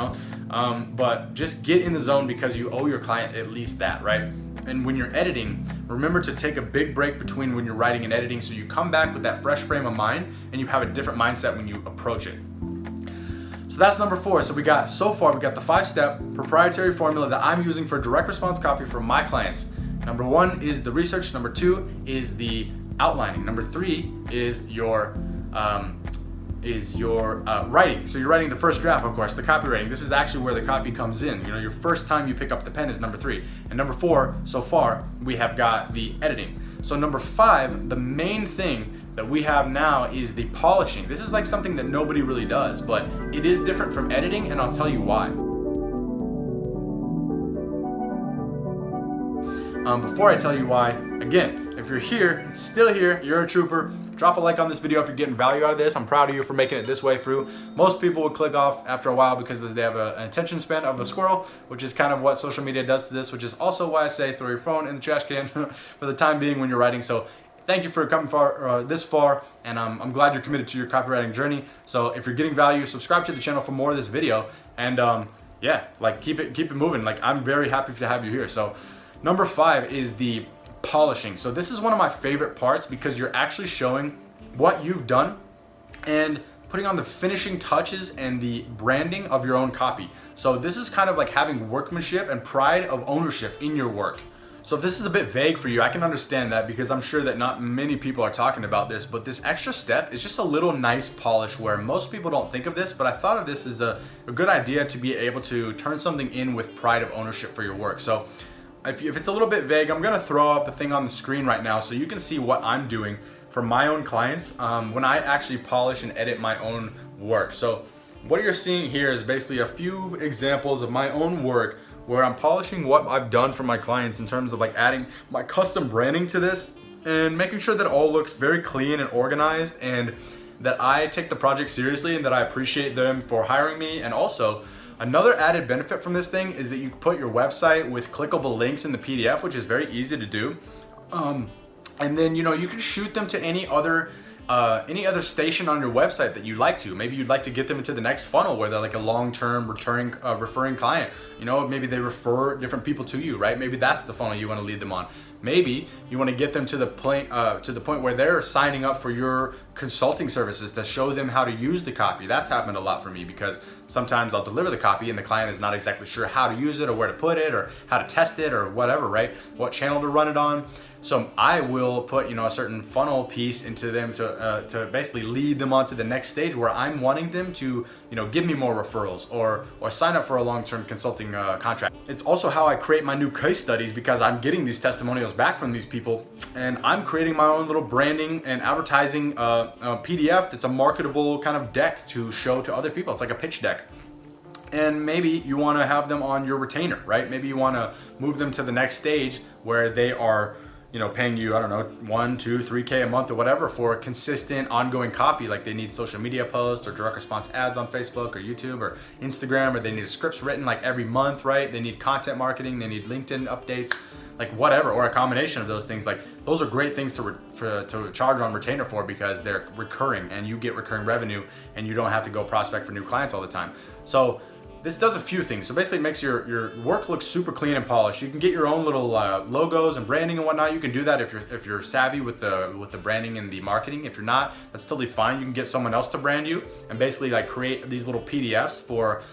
But just get in the zone, because you owe your client at least that, right? And when you're editing, remember to take a big break between when you're writing and editing, so you come back with that fresh frame of mind and you have a different mindset when you approach it. So that's number 4. So we got the 5-step proprietary formula that I'm using for direct response copy for my clients. Number 1 is the research. Number 2 is the outlining. Number 3 is your writing. So you're writing the first draft, of course, the copywriting. This is actually where the copy comes in. Your first time you pick up the pen is number 3. And number 4, so far, we have got the editing. So number 5, the main thing that we have now is the polishing. This is like something that nobody really does, but it is different from editing, and I'll tell you why. Before I tell you why, again, if you're here, still here, you're a trooper. Drop a like on this video if you're getting value out of this. I'm proud of you for making it this way through. Most people would click off after a while because they have an attention span of a squirrel, which is kind of what social media does to this, which is also why I say throw your phone in the trash can for the time being when you're writing. So thank you for coming this far, and I'm glad you're committed to your copywriting journey. So if you're getting value, subscribe to the channel for more of this video, and yeah, like keep it moving. Like, I'm very happy to have you here. So number 5 is the polishing. So this is one of my favorite parts because you're actually showing what you've done and putting on the finishing touches and the branding of your own copy. So this is kind of like having workmanship and pride of ownership in your work. So if this is a bit vague for you, I can understand that because I'm sure that not many people are talking about this, but this extra step is just a little nice polish where most people don't think of this, but I thought of this as a good idea to be able to turn something in with pride of ownership for your work. So if it's a little bit vague, I'm gonna throw up the thing on the screen right now so you can see what I'm doing for my own clients when I actually polish and edit my own work. So what you're seeing here is basically a few examples of my own work where I'm polishing what I've done for my clients in terms of like adding my custom branding to this and making sure that it all looks very clean and organized, and that I take the project seriously and that I appreciate them for hiring me. And also, another added benefit from this thing is that you put your website with clickable links in the PDF, which is very easy to do. And then, you know, you can shoot them to any other station on your website that you'd like to. Maybe you'd like to get them into the next funnel where they're like a long-term referring client. You know, maybe they refer different people to you, right? Maybe that's the funnel you want to lead them on. Maybe you want to get them to the point where they're signing up for your consulting services to show them how to use the copy. That's happened a lot for me because sometimes I'll deliver the copy and the client is not exactly sure how to use it or where to put it or how to test it or whatever, right? What channel to run it on. So I will put, you know, a certain funnel piece into them to basically lead them on to the next stage where I'm wanting them to, you know, give me more referrals or sign up for a long-term consulting contract. It's also how I create my new case studies because I'm getting these testimonials back from these people, and I'm creating my own little branding and advertising PDF that's a marketable kind of deck to show to other people. It's like a pitch deck. And maybe you want to have them on your retainer, right? Maybe you want to move them to the next stage where they are, you know, paying you, I don't know, 1, 2, 3K a month or whatever for consistent ongoing copy. Like they need social media posts or direct response ads on Facebook or YouTube or Instagram, or they need scripts written like every month, right? They need content marketing, they need LinkedIn updates, like whatever, or a combination of those things. Like those are great things to charge on retainer for because they're recurring and you get recurring revenue and you don't have to go prospect for new clients all the time. So this does a few things. So basically it makes your work look super clean and polished. You can get your own little logos and branding and whatnot. You can do that if you're savvy with the branding and the marketing. If you're not, that's totally fine. You can get someone else to brand you and basically like create these little PDFs for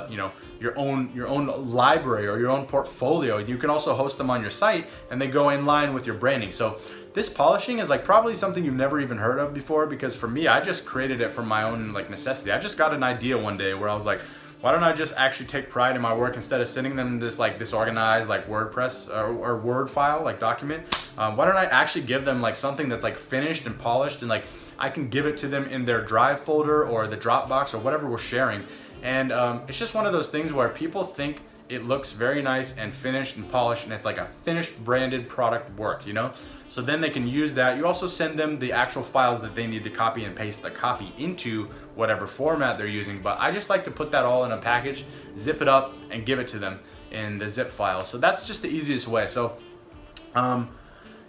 you know, your own library or your own portfolio. You can also host them on your site and they go in line with your branding. So this polishing is like probably something you've never even heard of before, because for me, I just created it from my own like necessity. I just got an idea one day where I was like, why don't I just actually take pride in my work instead of sending them this like disorganized like WordPress or Word file like document? Why don't I actually give them like something that's like finished and polished, and like I can give it to them in their Drive folder or the Dropbox or whatever we're sharing. And it's just one of those things where people think it looks very nice and finished and polished, and it's like a finished branded product work, you know? So then they can use that. You also send them the actual files that they need to copy and paste the copy into whatever format they're using. But I just like to put that all in a package, zip it up, and give it to them in the zip file. So that's just the easiest way. So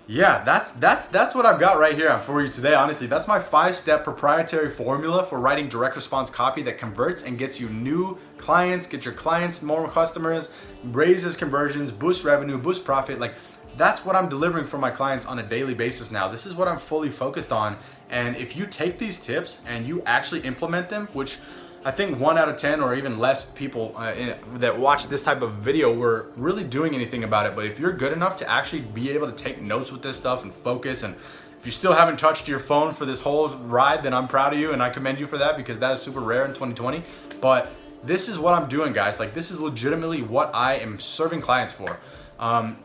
yeah, that's what I've got right here for you today. Honestly, that's my 5-step proprietary formula for writing direct response copy that converts and gets you new clients, get your clients more customers, raises conversions, boosts revenue, boosts profit. Like that's what I'm delivering for my clients on a daily basis now. This is what I'm fully focused on. And if you take these tips and you actually implement them, which I think 1 out of 10 or even less people that watch this type of video were really doing anything about it. But if you're good enough to actually be able to take notes with this stuff and focus, and if you still haven't touched your phone for this whole ride, then I'm proud of you and I commend you for that, because that is super rare in 2020. But this is what I'm doing, guys. Like this is legitimately what I am serving clients for.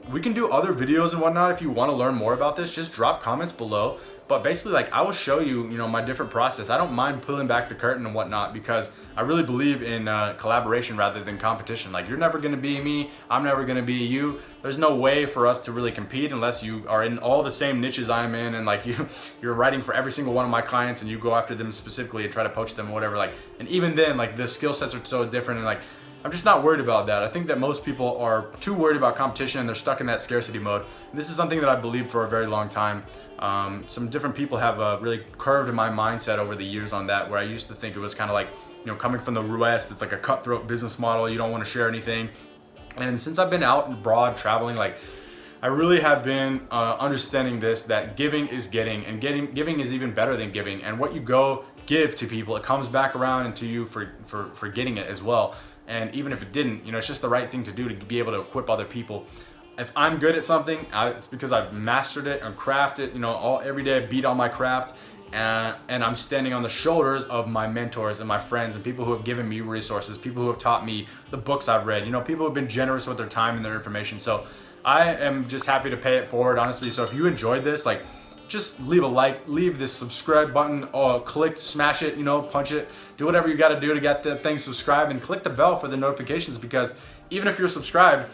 We can do other videos and whatnot if you want to learn more about this. Just drop comments below. But basically, like, I will show you, you know, my different process. I don't mind pulling back the curtain and whatnot, because I really believe in collaboration rather than competition. Like, you're never gonna be me, I'm never gonna be you. There's no way for us to really compete unless you are in all the same niches I'm in, and like you're writing for every single one of my clients and you go after them specifically and try to poach them or whatever. Like, and even then, like, the skill sets are so different, and like, I'm just not worried about that. I think that most people are too worried about competition and they're stuck in that scarcity mode. And this is something that I believed for a very long time. Some different people have really curved my mindset over the years on that, where I used to think it was kind of like, you know, coming from the West, it's like a cutthroat business model. You don't want to share anything. And since I've been out abroad traveling, like, I really have been understanding this, that giving is getting, and giving is even better than giving. And what you go give to people, it comes back around into you for getting it as well. And even if it didn't, you know, it's just the right thing to do to be able to equip other people. If I'm good at something, it's because I've mastered it and crafted it, you know, every day I beat on my craft, and I'm standing on the shoulders of my mentors and my friends and people who have given me resources, people who have taught me the books I've read, you know, people who have been generous with their time and their information. So I am just happy to pay it forward, honestly. So if you enjoyed this, like, just leave a like, leave this subscribe button, click, smash it, you know, punch it, do whatever you got to do to get the thing subscribed, and click the bell for the notifications, because even if you're subscribed,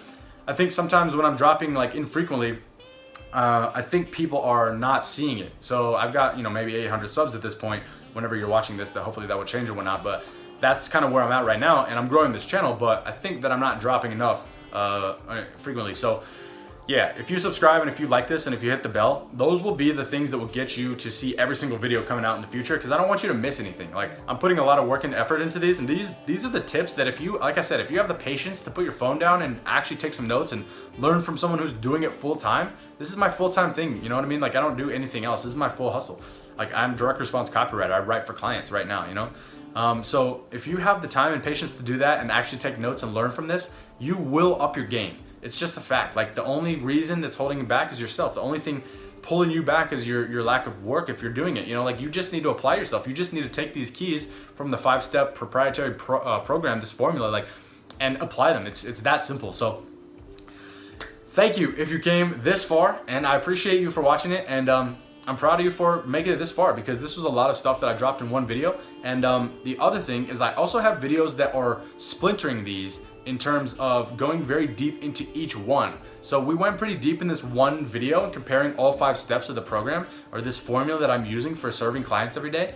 I think sometimes when I'm dropping like infrequently, I think people are not seeing it. So I've got, you know, maybe 800 subs at this point. Whenever you're watching this, that hopefully that will change or whatnot, but that's kind of where I'm at right now, and I'm growing this channel, but I think that I'm not dropping enough frequently. So yeah, if you subscribe and if you like this and if you hit the bell, those will be the things that will get you to see every single video coming out in the future, because I don't want you to miss anything. Like, I'm putting a lot of work and effort into these, and these are the tips that if you, like I said, if you have the patience to put your phone down and actually take some notes and learn from someone who's doing it full time, this is my full-time thing, you know what I mean? Like, I don't do anything else. This is my full hustle. Like, I'm direct response copywriter. I write for clients right now, you know? So if you have the time and patience to do that and actually take notes and learn from this, you will up your game. It's just a fact. Like, the only reason that's holding you back is yourself. The only thing pulling you back is your lack of work if you're doing it. You know, like, you just need to apply yourself. You just need to take these keys from the 5-step proprietary program, this formula, like, and apply them. It's that simple. So thank you if you came this far, and I appreciate you for watching it, and I'm proud of you for making it this far, because this was a lot of stuff that I dropped in one video. And the other thing is, I also have videos that are splintering these in terms of going very deep into each one. So we went pretty deep in this one video and comparing all 5 steps of the program, or this formula that I'm using for serving clients every day.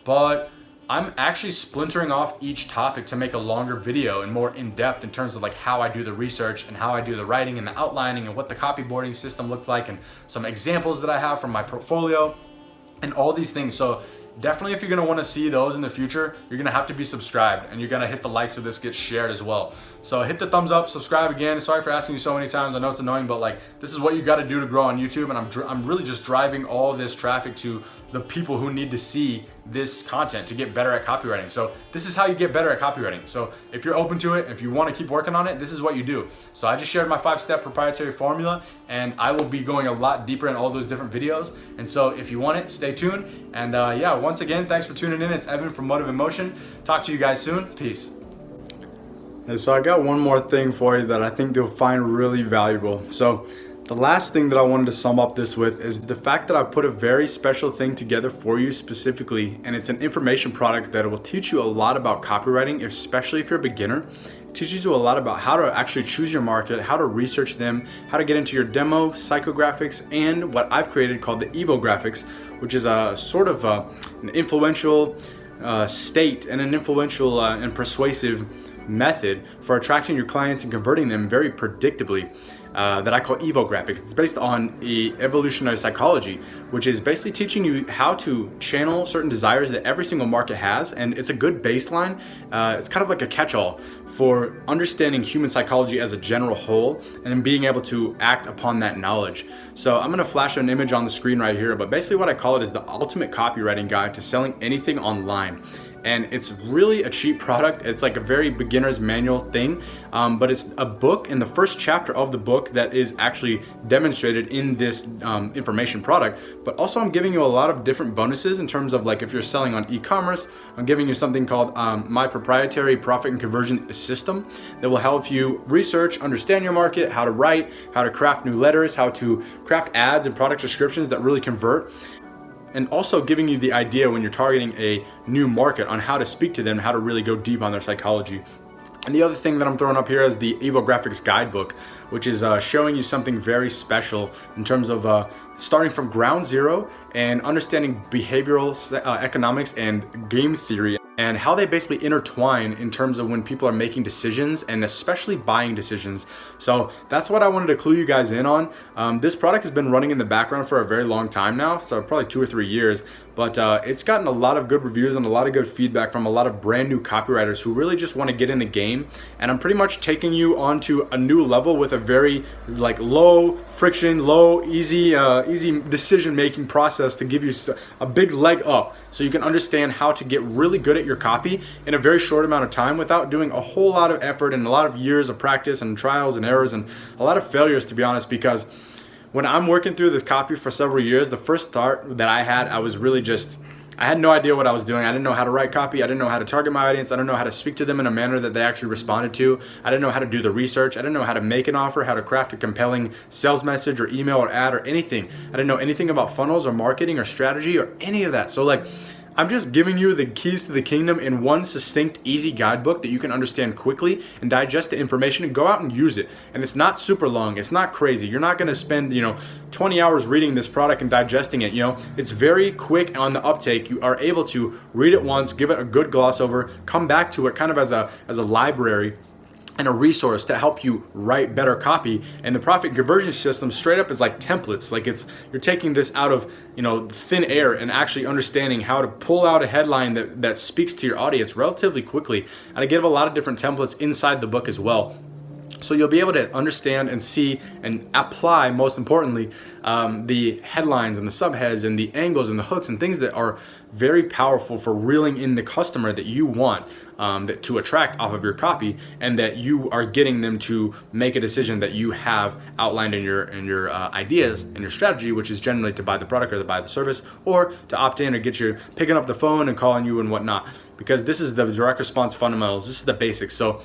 But I'm actually splintering off each topic to make a longer video and more in-depth in terms of like how I do the research and how I do the writing and the outlining and what the copyboarding system looks like, and some examples that I have from my portfolio and all these things. So definitely, if you're gonna wanna see those in the future, you're gonna have to be subscribed, and you're gonna hit the like so this gets shared as well. So hit the thumbs up, subscribe again. Sorry for asking you so many times. I know it's annoying, but like, this is what you gotta do to grow on YouTube, and I'm really just driving all this traffic to the people who need to see this content to get better at copywriting. So this is how you get better at copywriting. So if you're open to it, if you wanna keep working on it, this is what you do. So I just shared my 5-step proprietary formula, and I will be going a lot deeper in all those different videos. And so if you want it, stay tuned. And yeah, once again, thanks for tuning in. It's Evan from Motive in Motion. Talk to you guys soon. Peace. And so I got one more thing for you that I think you'll find really valuable. So the last thing that I wanted to sum up this with is the fact that I put a very special thing together for you specifically, and it's an information product that will teach you a lot about copywriting, especially if you're a beginner. It teaches you a lot about how to actually choose your market, how to research them, how to get into your demo, psychographics, and what I've created called the evographics, which is a sort of an influential state and an influential and persuasive method for attracting your clients and converting them very predictably, that I call evographics. It's based on evolutionary psychology, which is basically teaching you how to channel certain desires that every single market has, and it's a good baseline. It's kind of like a catch-all for understanding human psychology as a general whole, and then being able to act upon that knowledge. So I'm gonna flash an image on the screen right here, but basically what I call it is the ultimate copywriting guide to selling anything online. And it's really a cheap product. It's like a very beginner's manual thing, but it's a book, and the first chapter of the book that is actually demonstrated in this information product. But also I'm giving you a lot of different bonuses in terms of, like, if you're selling on e-commerce, I'm giving you something called my proprietary profit and conversion system that will help you research, understand your market, how to write, how to craft new letters, how to craft ads and product descriptions that really convert. and also giving you the idea when you're targeting a new market on how to speak to them, how to really go deep on their psychology. And the other thing that I'm throwing up here is the Evo Graphics Guidebook, which is showing you something very special in terms of starting from ground zero and understanding behavioral economics and game theory and how they basically intertwine in terms of when people are making decisions and especially buying decisions. So that's what I wanted to clue you guys in on. This product has been running in the background for a very long time now, so probably 2 or 3 years, but it's gotten a lot of good reviews and a lot of good feedback from a lot of brand new copywriters who really just want to get in the game. And I'm pretty much taking you onto a new level with a very like low friction, easy decision making process to give you a big leg up so you can understand how to get really good at your copy in a very short amount of time without doing a whole lot of effort and a lot of years of practice and trials and errors and a lot of failures, to be honest. Because when I'm working through this copy for several years, the first start that I had, I was really I had no idea what I was doing. I didn't know how to write copy. I didn't know how to target my audience. I didn't know how to speak to them in a manner that they actually responded to. I didn't know how to do the research. I didn't know how to make an offer, how to craft a compelling sales message or email or ad or anything. I didn't know anything about funnels or marketing or strategy or any of that. So like, I'm just giving you the keys to the kingdom in one succinct, easy guidebook that you can understand quickly and digest the information and go out and use it. And it's not super long. It's not crazy. You're not going to spend, 20 hours reading this product and digesting it. It's very quick on the uptake. You are able to read it once, give it a good gloss over, come back to it kind of as a library and a resource to help you write better copy. And the profit conversion system straight up is like templates. Like you're taking this out of thin air and actually understanding how to pull out a headline that speaks to your audience relatively quickly. And I give a lot of different templates inside the book as well. So you'll be able to understand and see and apply, most importantly, the headlines and the subheads and the angles and the hooks and things that are very powerful for reeling in the customer that you want to attract off of your copy, and that you are getting them to make a decision that you have outlined in your ideas and your strategy, which is generally to buy the product or to buy the service or to opt in or get you picking up the phone and calling you and whatnot. Because this is the direct response fundamentals. This is the basics. So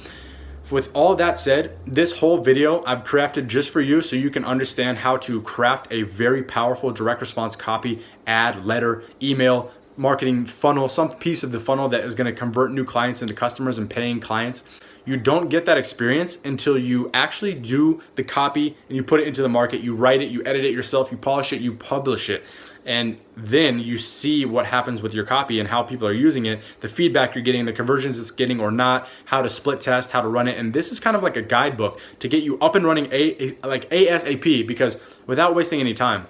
with all that said, this whole video I've crafted just for you so you can understand how to craft a very powerful direct response copy, ad, letter, email, marketing funnel, some piece of the funnel that is going to convert new clients into customers and paying clients. You don't get that experience until you actually do the copy and you put it into the market, you write it, you edit it yourself, you polish it, you publish it. And then you see what happens with your copy and how people are using it, the feedback you're getting, the conversions it's getting or not, how to split test, how to run it. And this is kind of like a guidebook to get you up and running like ASAP, because without wasting any time.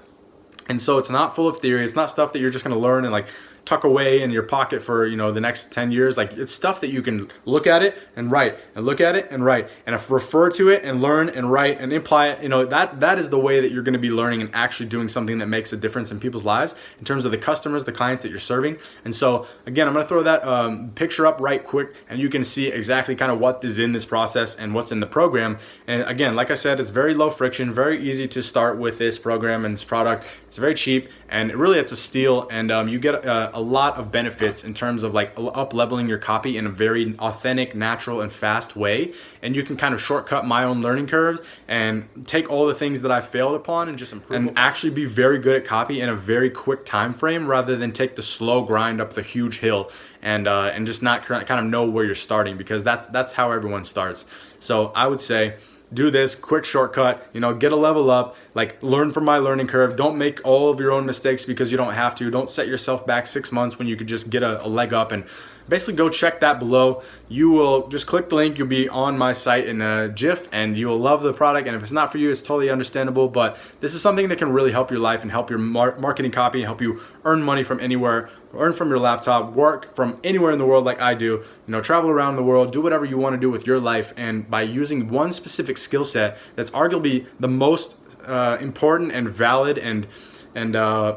And so it's not full of theory. It's not stuff that you're just going to learn and like tuck away in your pocket for the next 10 years. Like, it's stuff that you can look at it and write and look at it and write and refer to it and learn and write and imply it. That is the way that you're going to be learning and actually doing something that makes a difference in people's lives in terms of the customers, the clients that you're serving. And so again, I'm going to throw that picture up right quick and you can see exactly kind of what is in this process and what's in the program. And again, like I said, it's very low friction, very easy to start with this program and this product. It's very cheap and really it's a steal, and you get a lot of benefits in terms of like up leveling your copy in a very authentic, natural, and fast way. And you can kind of shortcut my own learning curves and take all the things that I failed upon and just improve and actually be very good at copy in a very quick time frame, rather than take the slow grind up the huge hill and just not kind of know where you're starting, because that's how everyone starts. So I would say, do this quick shortcut, get a level up, like learn from my learning curve. Don't make all of your own mistakes because you don't have to. Don't set yourself back 6 months when you could just get a leg up. And basically go check that below. You will just click the link. You'll be on my site in a jiff and you will love the product. And if it's not for you, it's totally understandable. But this is something that can really help your life and help your marketing copy and help you earn money from anywhere, earn from your laptop, work from anywhere in the world like I do, travel around the world, do whatever you want to do with your life. And by using one specific skill set that's arguably the most important and valid and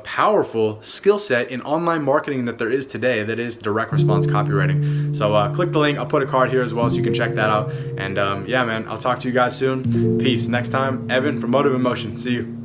powerful skill set in online marketing that there is today, that is direct response copywriting. So click the link. I'll put a card here as well so you can check that out. And yeah, man, I'll talk to you guys soon. Peace. Next time, Evan from Motive in Motion. See you.